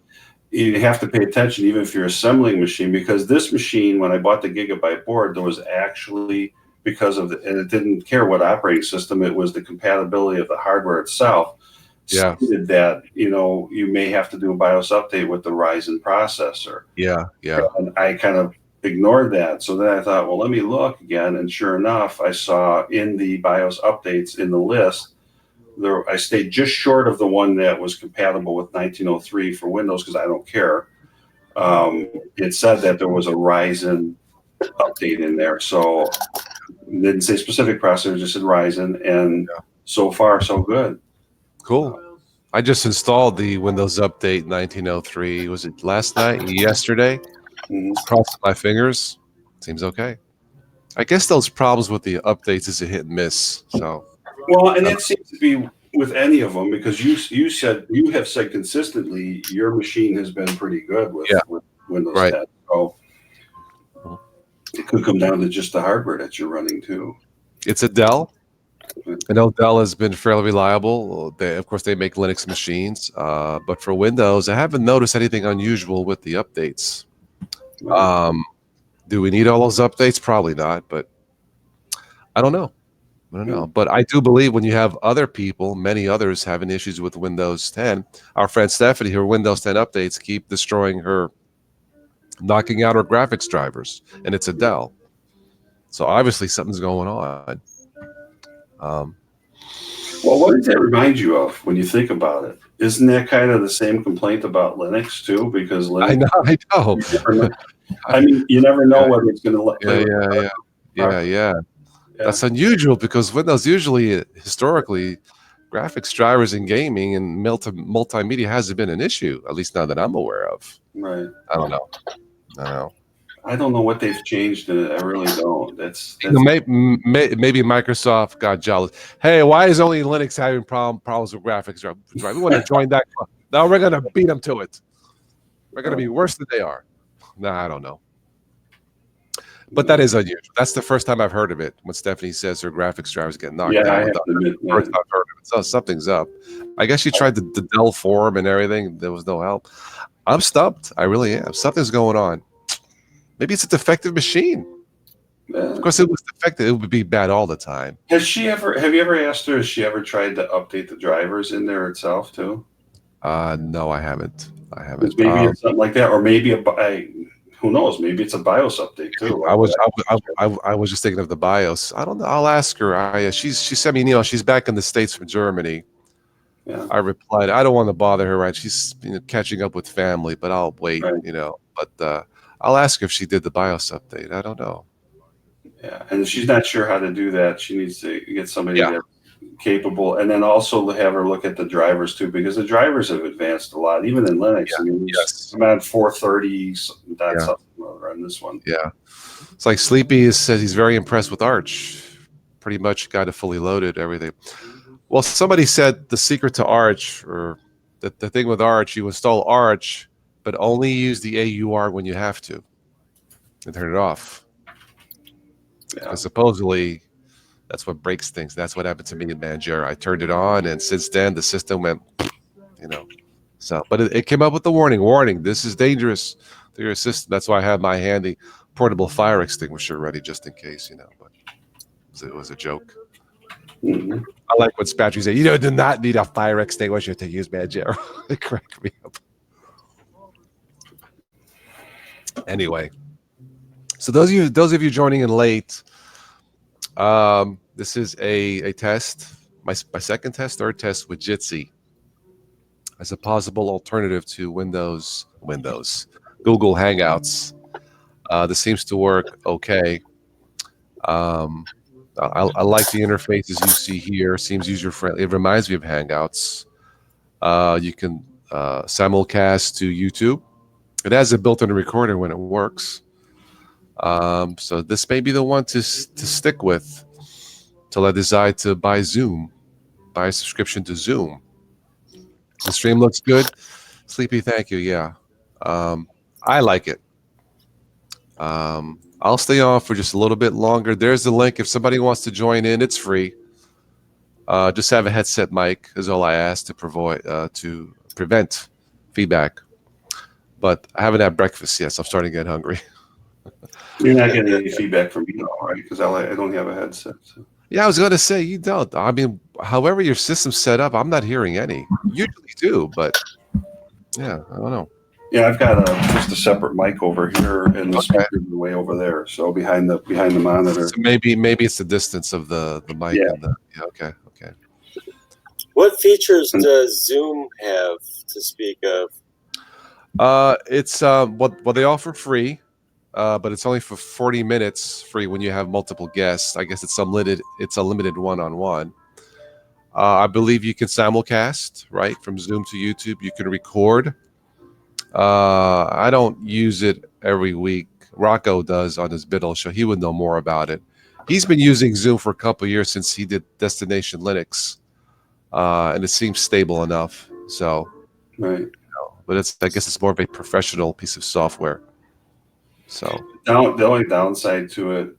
you have to pay attention, even if you're assembling a machine, because this machine, when I bought the Gigabyte board, there was actually, because of and it didn't care what operating system, it was the compatibility of the hardware itself. Stated that, you know, you may have to do a BIOS update with the Ryzen processor. And I kind of ignored that. So then I thought, well, let me look again. And sure enough, I saw in the BIOS updates in the list, I stayed just short of the one that was compatible with 1903 for Windows, because I don't care. It said that there was a Ryzen update in there. So it didn't say specific processor, just said Ryzen. And so far, so good. Cool. I just installed the Windows Update 1903. Was it last night? Yesterday? Crossing my fingers. Seems okay. I guess those problems with the updates is a hit and miss. So, well, and that seems to be with any of them, because you have said consistently your machine has been pretty good with Windows 10. So it could come down to just the hardware that you're running too. It's a Dell. I know Dell has been fairly reliable. Of course, they make Linux machines, but for Windows, I haven't noticed anything unusual with the updates. Do we need all those updates? Probably not, but I don't know. But I do believe when you have other people, many others having issues with Windows 10, our friend Stephanie, her Windows 10 updates keep destroying her, knocking out her graphics drivers, and it's a Dell. So obviously something's going on. Well, what does that remind you of when you think about it? Isn't that kind of the same complaint about Linux too? Because Linux, I know. I mean, you never know whether it's going to play. Yeah. That's unusual because Windows usually, historically, graphics drivers in gaming and multimedia hasn't been an issue, at least not that I'm aware of. Right. I don't know. I don't know what they've changed in it. I really don't. That's maybe Microsoft got jealous. Hey, why is only Linux having problems with graphics drive? We want to join that club. Now we're going to beat them to it. We're going to be worse than they are. I don't know. But that is unusual. That's the first time I've heard of it. When Stephanie says her graphics drivers get knocked out. I have to admit, first I've heard of it. So something's up. I guess she tried the Dell forum and everything. There was no help. I'm stumped. I really am. Something's going on. Maybe it's a defective machine. Of course, it was defective. It would be bad all the time. Have you ever asked her? Has she ever tried to update the drivers in there itself too? No, I haven't. Maybe it's something like that, or maybe who knows? Maybe it's a BIOS update too. I was just thinking of the BIOS. I don't know. I'll ask her. She sent me an email. She's back in the States from Germany. Yeah. I replied, I don't want to bother her. Right? She's catching up with family, but I'll wait. Right. But I'll ask her if she did the BIOS update. I don't know. Yeah, and if she's not sure how to do that, she needs to get somebody that's capable, and then also have her look at the drivers too, because the drivers have advanced a lot, even in Linux. I mean, I'm at 430 something on this one. Yeah, it's like Sleepy says he's very impressed with Arch. Pretty much got it fully loaded, everything. Well, somebody said the secret to Arch, or the thing with Arch, you install Arch, but only use the AUR when you have to, and turn it off. Yeah. Supposedly, that's what breaks things. That's what happened to me in Manjaro. I turned it on, and since then the system went, So, but it came up with the warning. This is dangerous to your system. That's why I have my handy portable fire extinguisher ready, just in case. But it was a joke. Mm-hmm. I like what Spatry said. Do not need a fire extinguisher to use Manjaro. It cracked me up. Anyway. So those of you joining in late, this is a test, my second test, third test with Jitsi as a possible alternative to Google Hangouts. This seems to work okay. I like the interfaces you see here. Seems user friendly. It reminds me of Hangouts. You can simulcast to YouTube. It has a built-in recorder when it works. So this may be the one to stick with till I decide to buy a subscription to Zoom. The stream looks good. Sleepy, thank you. Yeah. I like it. I'll stay on for just a little bit longer. There's the link. If somebody wants to join in, it's free. Just have a headset mic is all I ask to prevent feedback. But I haven't had breakfast yet, so I'm starting to get hungry. You're not getting any feedback from me, though, right? Because I don't have a headset. So. Yeah, I was going to say you don't. I mean, however your system's set up, I'm not hearing any. Usually do, but yeah, I don't know. Yeah, I've got just a separate mic over here, and the speaker way over there, so behind the monitor. So maybe it's the distance of the mic. Yeah. Okay. What features does Zoom have to speak of? It's what they offer free. But it's only for 40 minutes free when you have multiple guests. I guess it's a limited one-on-one. I believe you can simulcast, right, from Zoom to YouTube. You can record. I don't use it every week. Rocco does on his Biddle show. He would know more about it. He's been using Zoom for a couple of years since he did Destination Linux, and it seems stable enough. So, right. But I guess it's more of a professional piece of software. So the only downside to it,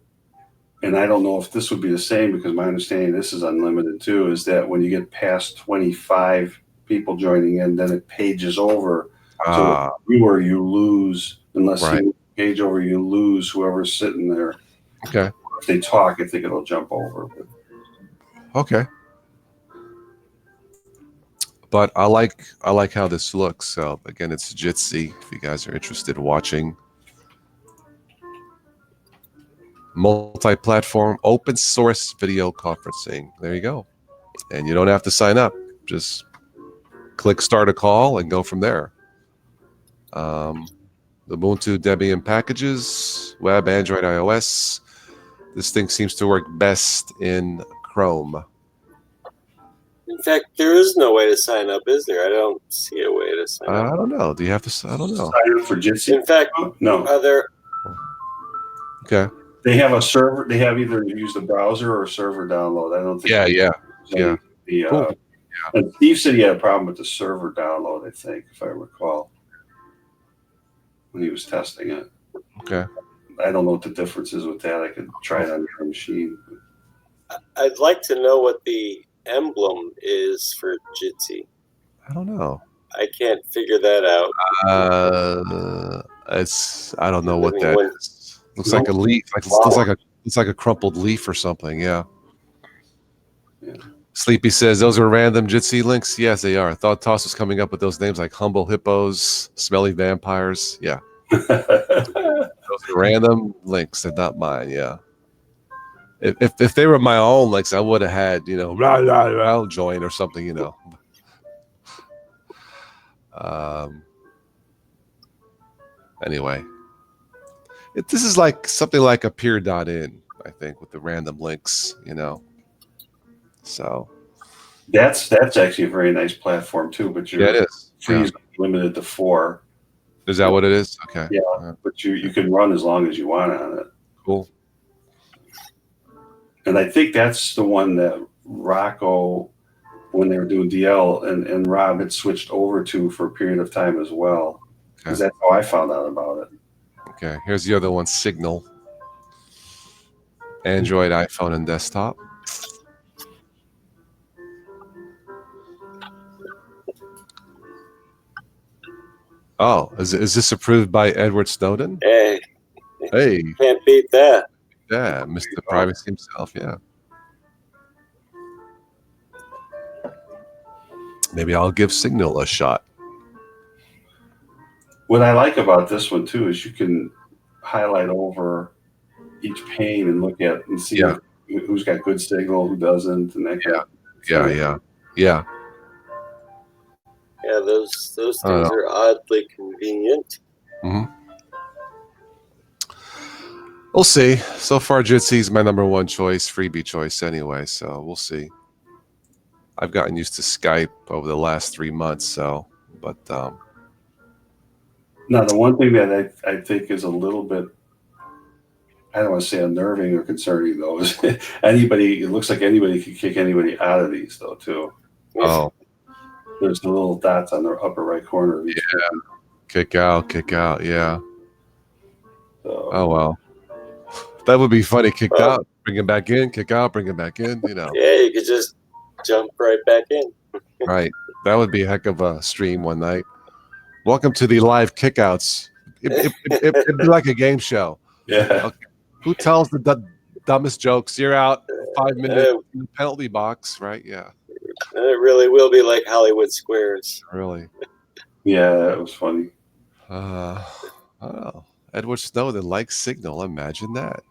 and I don't know if this would be the same because my understanding this is unlimited too, is that when you get past 25 people joining in, then it pages over. So everywhere you lose, unless you page over, you lose whoever's sitting there. Okay. If they talk, I think it'll jump over. Okay. But I like how this looks. So again, it's Jitsi. If you guys are interested in watching. multi-platform, open source video conferencing. There you go. And you don't have to sign up. Just click start a call and go from there. The Ubuntu Debian packages, web, Android, iOS. This thing seems to work best in Chrome. In fact, there is no way to sign up, is there? I don't see a way to sign up. I don't know. Do you have to? I don't know. Sign up for Jitsi? In fact, no. Are there? Okay. They have a server. They have either use the browser or server download. I don't think. Yeah. Cool. And Steve said he had a problem with the server download, I think, if I recall, when he was testing it. Okay. I don't know what the difference is with that. I could try it on your machine. I'd like to know what the emblem is for Jitsi. I don't know. I can't figure that out. I don't know what that is. Looks like a leaf. Looks like a crumpled leaf or something. Yeah. Sleepy says those are random Jitsi links. Yes, they are. Thought Toss was coming up with those names like humble hippos, smelly vampires. Yeah. Those are random links. They're not mine. Yeah. If they were my own links, I would have had, I'll join or something, Anyway, this is like something like a peer.in, I think, with the random links, So that's actually a very nice platform too, but your fees limited to 4. Is that what it is? Okay. Yeah, but you can run as long as you want on it. Cool. And I think that's the one that Rocco, when they were doing DL, and Rob had switched over to for a period of time as well. Because that's how I found out about it. Okay, here's the other one, Signal. Android, iPhone, and desktop. Oh, is this approved by Edward Snowden? Hey. Hey. Can't beat that. Yeah, Mr. Privacy himself, yeah. Maybe I'll give Signal a shot. What I like about this one too is you can highlight over each pane and look at and see who's got good signal, who doesn't, and that kind of Yeah. Yeah, those things are oddly convenient. Mm-hmm. We'll see. So far, Jitsi is my number one choice, freebie choice anyway, so we'll see. I've gotten used to Skype over the last 3 months, but now the one thing that I think is a little bit, I don't want to say unnerving or concerning though, is it looks like anybody can kick anybody out of these though too. Oh. There's the little dots on the upper right corner of each one. Kick out, yeah. So, oh well. That would be funny. Kicked out, bring him back in, kick out, bring him back in, Yeah, you could just jump right back in. Right. That would be a heck of a stream one night. Welcome to the live kickouts. It'd be like a game show. Yeah. Okay. Who tells the dumbest jokes? You're out. 5 minute penalty box, right? Yeah. And it really will be like Hollywood Squares. Really. Yeah, that was funny. Edward Snowden likes Signal. Imagine that.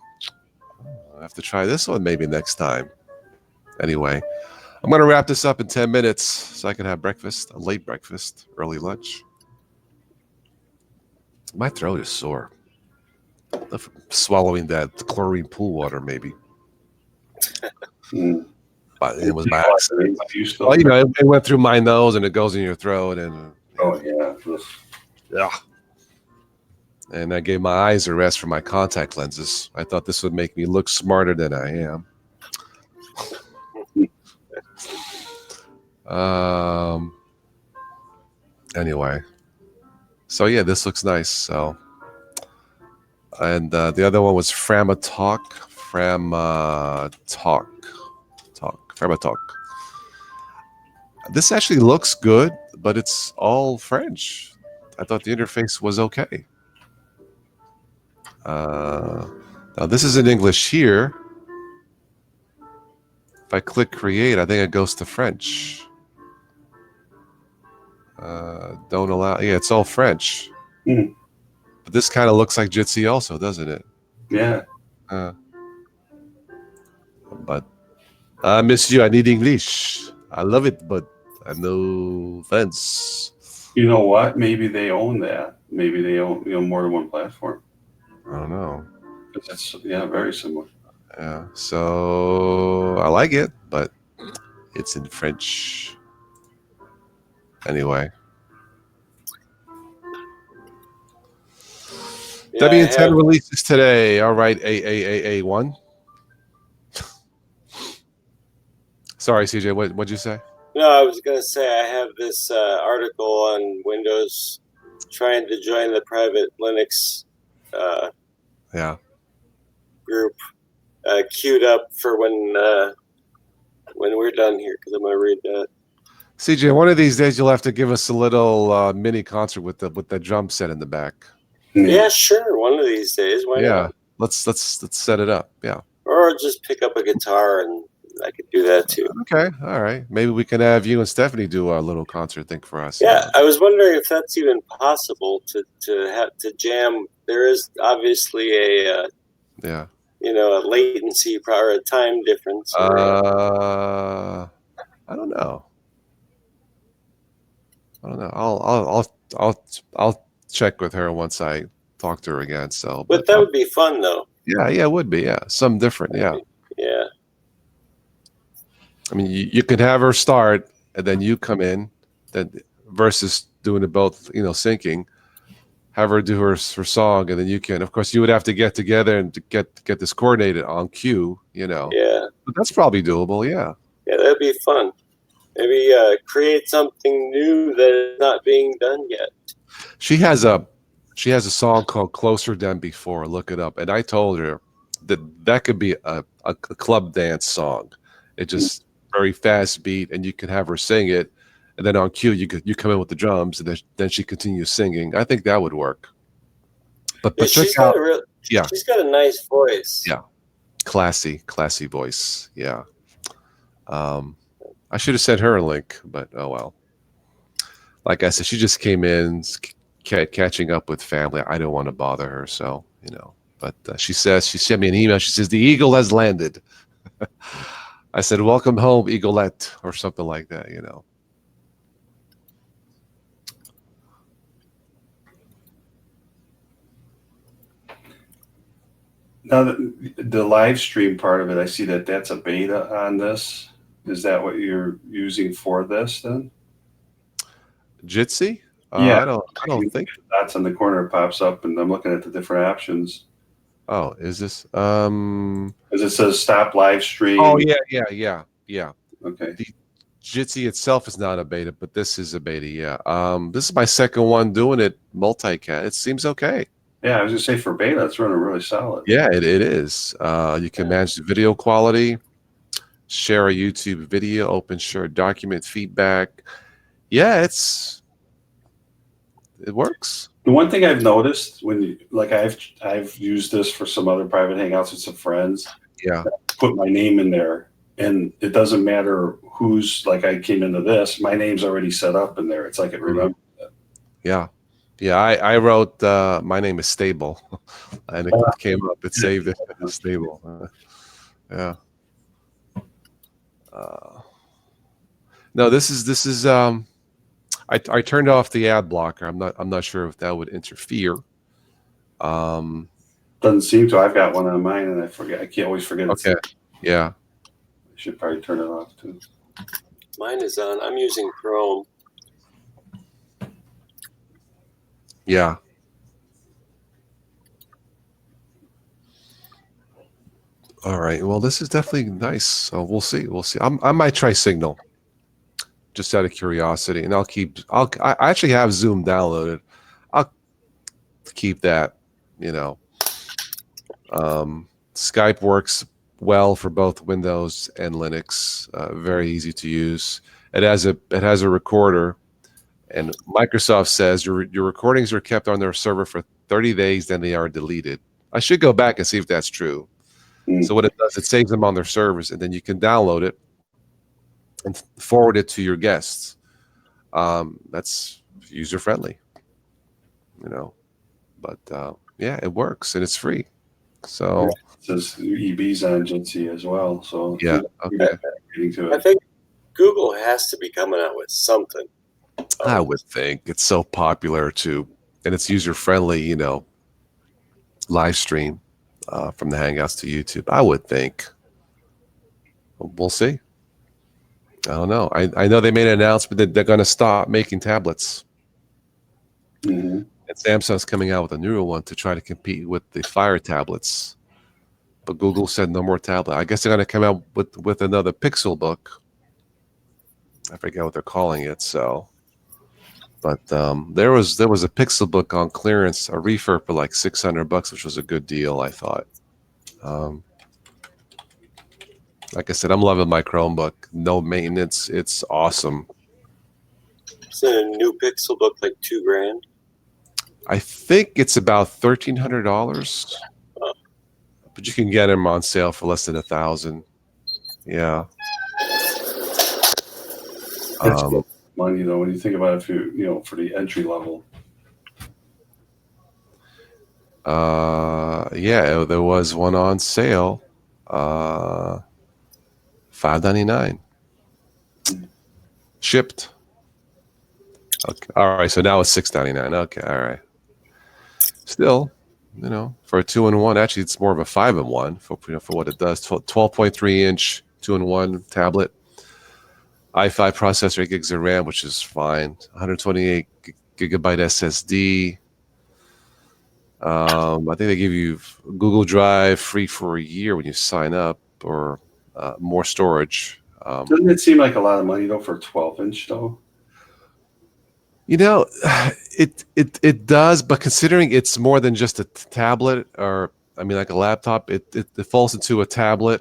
I have to try this one maybe next time. Anyway, I'm going to wrap this up in 10 minutes so I can have breakfast, a late breakfast, early lunch. My throat is sore. Swallowing that chlorine pool water, maybe. But it was my accent. Well, it went through my nose and it goes in your throat. And yeah. And I gave my eyes a rest for my contact lenses. I thought this would make me look smarter than I am. Anyway, so yeah, this looks nice. So, and the other one was Framatalk. This actually looks good, but it's all French. I thought the interface was okay. Now this is in English here. If I click create, I think it goes to French. Don't allow. Yeah, it's all French. But this kind of looks like Jitsi also, doesn't it? Yeah. But I miss you. I need English. I love it, but no offense. You know what? Maybe they own that. Maybe they own more than one platform. I don't know. It's very similar. Yeah. So I like it, but it's in French. Anyway. Yeah, WN10 releases today. All right, AAAA1. Sorry, CJ, what'd you say? No, I was going to say I have this article on Windows trying to join the private Linux group queued up for when we're done here, because I'm going to read that. CJ, one of these days you'll have to give us a little mini concert with the drum set in the back. Yeah, sure. One of these days. Why not? Let's set it up. Yeah. Or just pick up a guitar and I could do that too. Okay. All right. Maybe we can have you and Stephanie do our little concert thing for us. Yeah, I was wondering if that's even possible to jam. There is obviously a a latency or a time difference. I don't know. I'll check with her once I talk to her again. So, but that would be fun, though. Yeah, it would be. Yeah, something different. Yeah. Yeah. I mean, you could have her start and then you come in, then versus doing it both, syncing. Have her do her song, and then you can. Of course, you would have to get together and to get this coordinated on cue. Yeah. But that's probably doable. Yeah. Yeah, that'd be fun. Maybe create something new that is not being done yet. She has a song called "Closer Than Before." Look it up. And I told her that could be a club dance song. It just very fast beat, and you can have her sing it, and then on cue you come in with the drums, and then she continues singing. I think that would work. But she's got she's got a nice voice. Yeah, classy voice. Yeah. I should have sent her a link, but oh well. Like I said, she just came in catching up with family. I don't want to bother her, so But she sent me an email. She says the eagle has landed. I said, "Welcome home, Eagleette," or something like that. Now, the live stream part of it, I see that's a beta on this. Is that what you're using for this then? Jitsi? Yeah, I don't think that's in the corner. It pops up, and I'm looking at the different options. Oh, is this? As it says, stop live stream. Oh yeah. Okay. The Jitsi itself is not a beta, but this is a beta. Yeah. This is my second one doing it multicast. It seems okay. Yeah, I was gonna say for beta, it's running really solid. Yeah, it is. You can manage the video quality, share a YouTube video, open share document feedback. Yeah, it works. The one thing I've noticed I've used this for some other private hangouts with some friends. Yeah. Put my name in there, and it doesn't matter who's I came into this. My name's already set up in there. It's like it remembers it. Yeah. Yeah, I wrote my name is Stable, and it came up. It saved it as Stable. Yeah. No, this is. I turned off the ad blocker. I'm not sure if that would interfere. Doesn't seem to. I've got one on mine, and I forget. I can't always forget. Okay. Yeah. I should probably turn it off too. Mine is on. I'm using Chrome. Yeah. All right. Well, this is definitely nice. So we'll see. I might try Signal, just out of curiosity, and I actually have Zoom downloaded. I'll keep that. Skype works well for both Windows and Linux. Very easy to use. It has a recorder. And Microsoft says your recordings are kept on their server for 30 days, then they are deleted. I should go back and see if that's true. So what it does, it saves them on their servers, and then you can download it and forward it to your guests. That's user-friendly, But yeah, it works, and it's free. So it says EB's on Jitsi as well. So yeah, okay. to I it. think Google has to be coming out with something. I would think it's so popular too, and it's user friendly. You know, live stream from the Hangouts to YouTube. I would think. We'll see. I don't know. I know they made an announcement that they're going to stop making tablets. Mhm. And Samsung's coming out with a newer one to try to compete with the Fire tablets. But Google said no more tablet. I guess they're going to come out with another Pixel book. I forget what they're calling it. So, but there was a Pixel book on clearance, a refurb for like $600, which was a good deal, I thought. Like I said, I'm loving my Chromebook. No maintenance. It's awesome. Is a new Pixel book like $2,000? I think it's about $1,300, but you can get them on sale for less than $1,000. Yeah. That's good money though when you think about it, if you know, for the entry level. Yeah, there was one on sale. $5.99 shipped. Okay. All right. So now it's $6.99. Okay. All right. Still, you know, for a 2-in-1, actually, it's more of a 5-in-1 for what it does. 12.3-inch 2-in-1 tablet. i5 processor, 8 gigs of RAM, which is fine. 128 gigabyte SSD. I think they give you Google Drive free for a year when you sign up, or more storage. Doesn't it seem like a lot of money though for a 12-inch though? You know, it does, but considering it's more than just a tablet, or I mean, like a laptop, it falls into a tablet.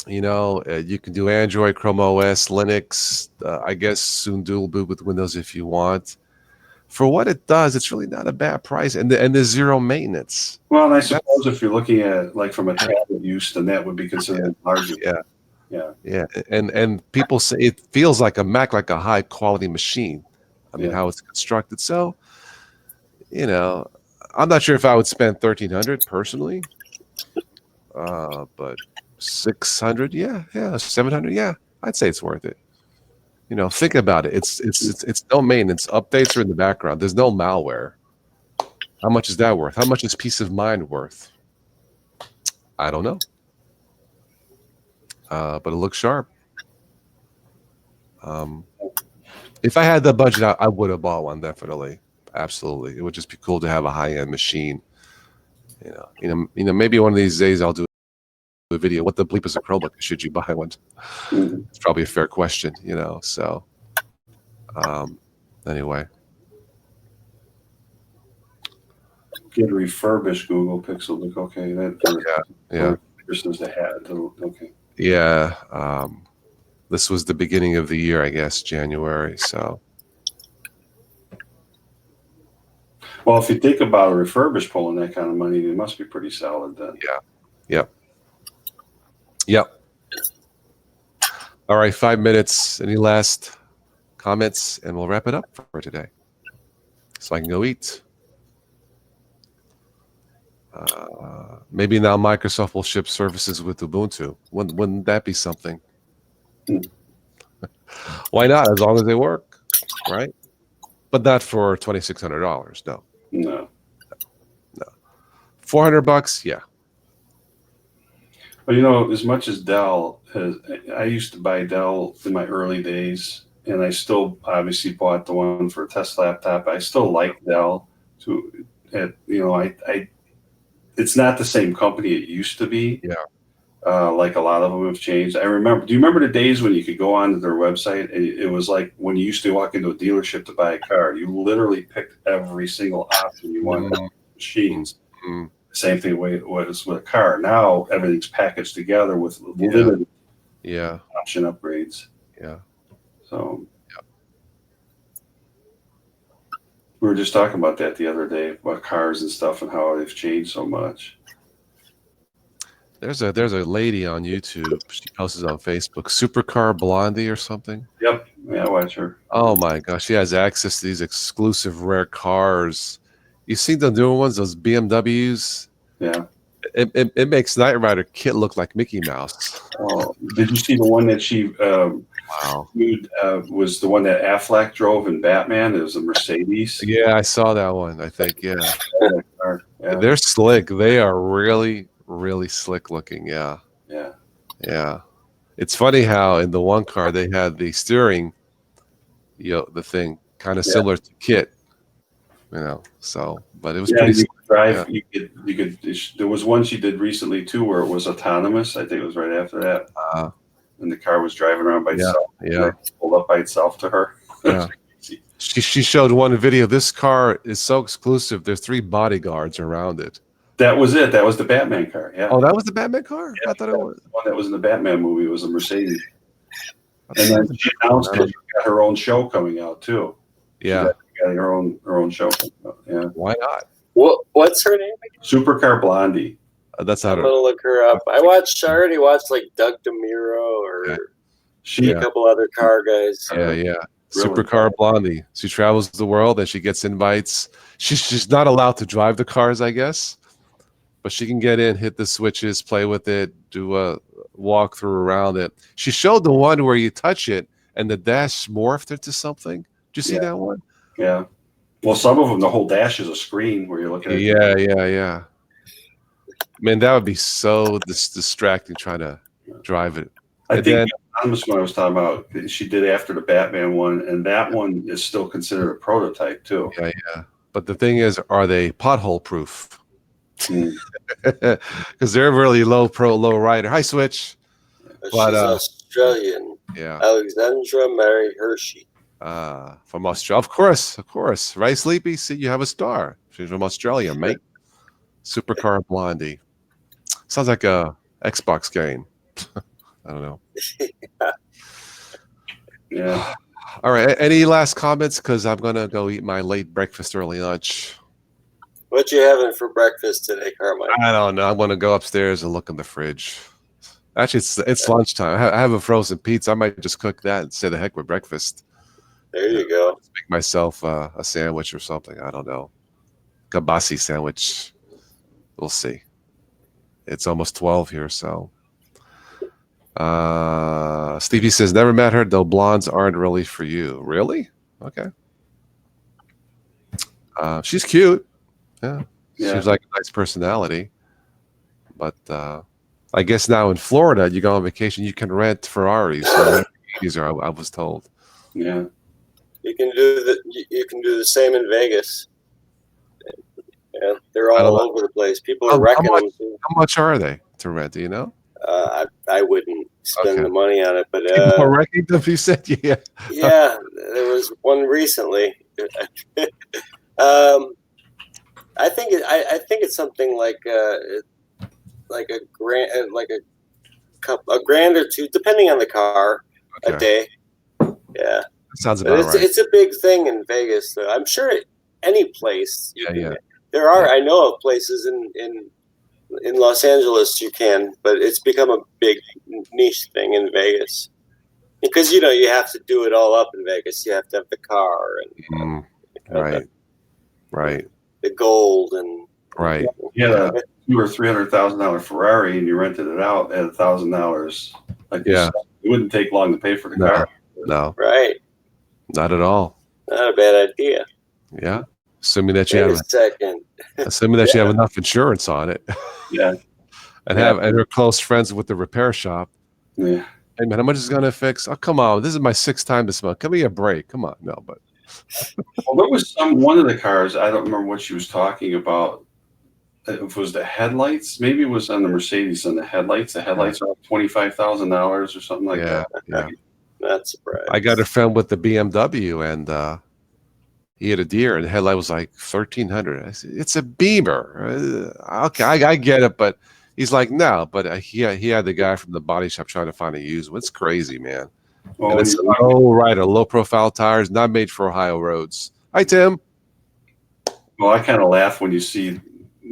You know, you can do Android, Chrome OS, Linux. I guess soon dual boot with Windows if you want. For what it does, it's really not a bad price, and there's zero maintenance. Well, and I suppose if you're looking at like from a tablet use, then that would be considered larger. Yeah. And people say it feels like a Mac, like a high quality machine. I mean, how it's constructed. So, you know, I'm not sure if I would spend $1,300 personally, but $600, yeah, $700, yeah, I'd say it's worth it. You know, think about it. It's no maintenance. Updates are in the background. There's no malware. How much is that worth? How much is peace of mind worth? I don't know. But it looks sharp. If I had the budget, I would have bought one, definitely. Absolutely. It would just be cool to have a high-end machine. You know, maybe one of these days I'll do a video. What the bleep is a Chromebook? Should you buy one? It's probably a fair question, you know. So, anyway, Get a refurbished Google Pixel look okay. yeah. Person's that had okay. Yeah. This was the beginning of the year, I guess, January. So, well, if you think about a refurbished pulling that kind of money, it must be pretty solid then. Yeah. Yep. All right, 5 minutes. Any last comments, and we'll wrap it up for today, so I can go eat. Maybe now Microsoft will ship services with Ubuntu. Wouldn't that be something? Why not? As long as they work, right? But not for $2,600. No. $400. Yeah. Well, you know, as much as Dell has, I used to buy Dell in my early days, and I still obviously bought the one for a test laptop. I still like Dell. It's not the same company it used to be. Yeah. Like a lot of them have changed. Do you remember the days when you could go onto their website? It was like when you used to walk into a dealership to buy a car, you literally picked every single option you wanted on machines. Same thing was with a car. Now everything's packaged together with limited option upgrades. Yeah. So we were just talking about that the other day about cars and stuff and how they've changed so much. There's a lady on YouTube. She posts on Facebook, Supercar Blondie or something. Yep. Yeah, I watch her. Oh my gosh, she has access to these exclusive rare cars. You seen the newer ones, those BMWs? Yeah. It makes Knight Rider KITT look like Mickey Mouse. Oh, did you see the one that she Wow. was the one that Affleck drove in Batman? It was a Mercedes. Yeah, I saw that one. I think, yeah. Yeah. They're slick. They are really, really slick looking. Yeah. Yeah. Yeah. It's funny how in the one car they had the steering, the thing kind of similar to KITT, so, but it was pretty you could drive. Yeah. You could. There was one she did recently too, where it was autonomous. I think it was right after that, and the car was driving around by itself. Yeah, pulled up by itself to her. Yeah. She showed one video. This car is so exclusive. There's 3 bodyguards around it. That was it. That was the Batman car. Yeah. Oh, that was the Batman car? Yeah, I thought it was. The one that was in the Batman movie. It was a Mercedes. And then she announced that she got her own show coming out too. Yeah. She got her own show coming out. Yeah. Why not? What's her name? Supercar Blondie. That's how I'm gonna look her up. I already watched like Doug DeMuro or a couple other car guys. Yeah. Really? Supercar Blondie. She travels the world and she gets invites. She's not allowed to drive the cars, I guess, but she can get in, hit the switches, play with it, do a walkthrough around it. She showed the one where you touch it and the dash morphed into something. Did you see that one? Yeah. Well, some of them, the whole dash is a screen where you're looking at. Yeah. Man, that would be so distracting trying to drive it. I think the autonomous one I was talking about, she did after the Batman one, and that one is still considered a prototype too. Yeah. But the thing is, are they pothole proof? Because they're really low rider. Hi, Switch. She's Australian. Yeah. Alexandra Mary Hershey. From Australia. Of course. Right, Sleepy? See, you have a star. She's from Australia, mate. Supercar Blondie. Sounds like a Xbox game. I don't know. Yeah. All right. Any last comments? Because I'm going to go eat my late breakfast, early lunch. What you having for breakfast today, Carmine? I don't know. I'm going to go upstairs and look in the fridge. Actually, it's lunchtime. I have a frozen pizza. I might just cook that and say the heck with breakfast. There you go. Make myself a sandwich or something. I don't know. Kabasi sandwich. We'll see. It's almost 12 here, so. Stevie says, never met her, though blondes aren't really for you. Really? Okay. She's cute. Yeah. Seems like a nice personality. But I guess now in Florida, you go on vacation, you can rent Ferraris. I was told. Yeah. You can do the same in Vegas. Yeah, they're all over the place. People are wrecking them. How much are they to rent? Do you know? I wouldn't spend the money on it, but people are wrecking them. You said, yeah. Yeah, there was one recently. I think it's something like a grand or two, depending on the car, a day. Yeah, sounds about right. It's a big thing in Vegas, though. I'm sure any place. There are. I know of places in Los Angeles you can, but it's become a big niche thing in Vegas because you have to do it all up in Vegas. You have to have the car and right, the gold and right. Yeah, $200,000 or $300,000 Ferrari, and you rented it out at $1,000. It wouldn't take long to pay for the car. No, right, not at all. Not a bad idea. Yeah, assuming that you have enough insurance on it. Yeah, and are close friends with the repair shop. Yeah. Hey man, how much is it gonna fix? Oh, come on, this is my 6th time this month. Give me a break. Come on, no, but. Well, there was one of the cars. I don't remember what she was talking about. It was the headlights. Maybe it was on the Mercedes on the headlights. The headlights are like $25,000 or something like that. Yeah. Not surprised. I got a friend with the BMW, and he had a deer, and the headlight was like $1,300. I said, it's a Beamer. Okay, I get it, but he's like, no. But he had the guy from the body shop trying to find a used one. It's crazy, man. Oh, and it's low profile tires, not made for Ohio roads. Hi, Tim. Well, I kind of laugh when you see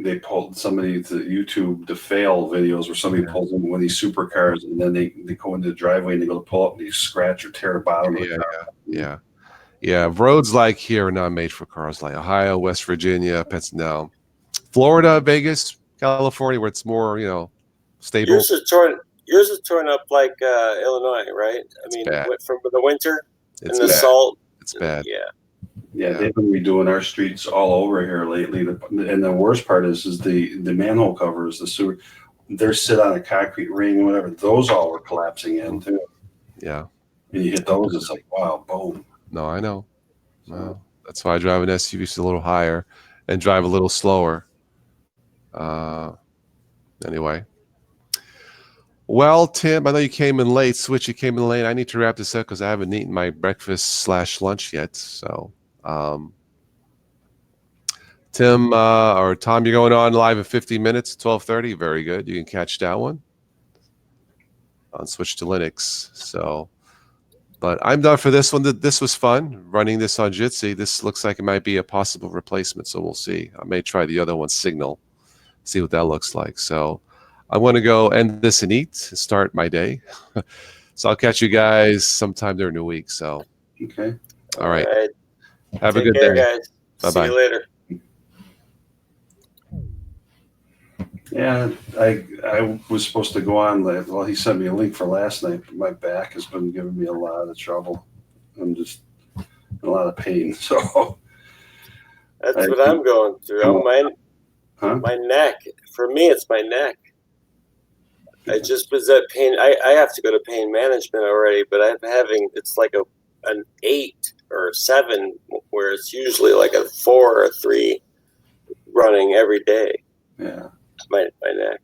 they pulled somebody to YouTube the fail videos where somebody pulls in one of these supercars and then they go into the driveway and they go to pull up and they scratch or tear the bottom of the car. Yeah. Roads like here are not made for cars like Ohio, West Virginia, Pennsylvania, Florida, Vegas, California, where it's more, stable. Yours is torn up like Illinois, right? I mean, bad. from the winter It's and the bad. salt. It's bad. Yeah, they've been redoing our streets all over here lately. And the worst part is the manhole covers, the sewer. They're sit on a concrete ring or whatever. Those all were collapsing in too. Yeah. And you hit those, it's like, wow, boom. No, I know. No, that's why I drive an SUV a little higher and drive a little slower. Anyway. Well, Tim, I know you came in late. Switch, you came in late. I need to wrap this up because I haven't eaten my breakfast/lunch yet. So, Tim or Tom, you're going on live in 50 minutes, 12:30. Very good. You can catch that one on Switch to Linux. So, but I'm done for this one. This was fun running this on Jitsi. This looks like it might be a possible replacement. So we'll see. I may try the other one, Signal, see what that looks like. So I'm going to go end this and eat, start my day. So I'll catch you guys sometime during the week. So, okay. All right. Have Take a good care, day. Guys. Bye-bye. See you later. Yeah, I was supposed to go on. Well, he sent me a link for last night. But my back has been giving me a lot of trouble. I'm just in a lot of pain. So that's what I'm going through. My neck. For me, it's my neck. I just was at pain. I have to go to pain management already, but I'm having, it's like an 8 or 7, where it's usually like a 4 or 3 running every day. Yeah. My neck.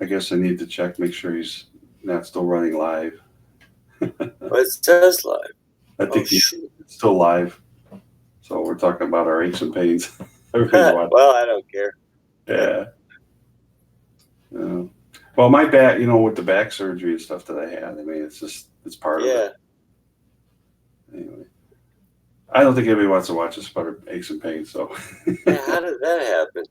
I guess I need to check, make sure he's not still running live. Well, it says live. I think he's still live. So we're talking about our aches and pains. Well, I don't care. Yeah. Well, my back, with the back surgery and stuff that I had, I mean, it's part of it. Anyway, I don't think anybody wants to watch us about our aches and pains. So, yeah, how did that happen?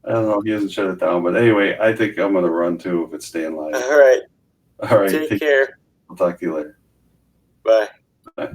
I don't know. He hasn't shut it down, but anyway, I think I'm going to run too if it's staying live. All right. All right. Take care. I'll talk to you later. Bye. Bye.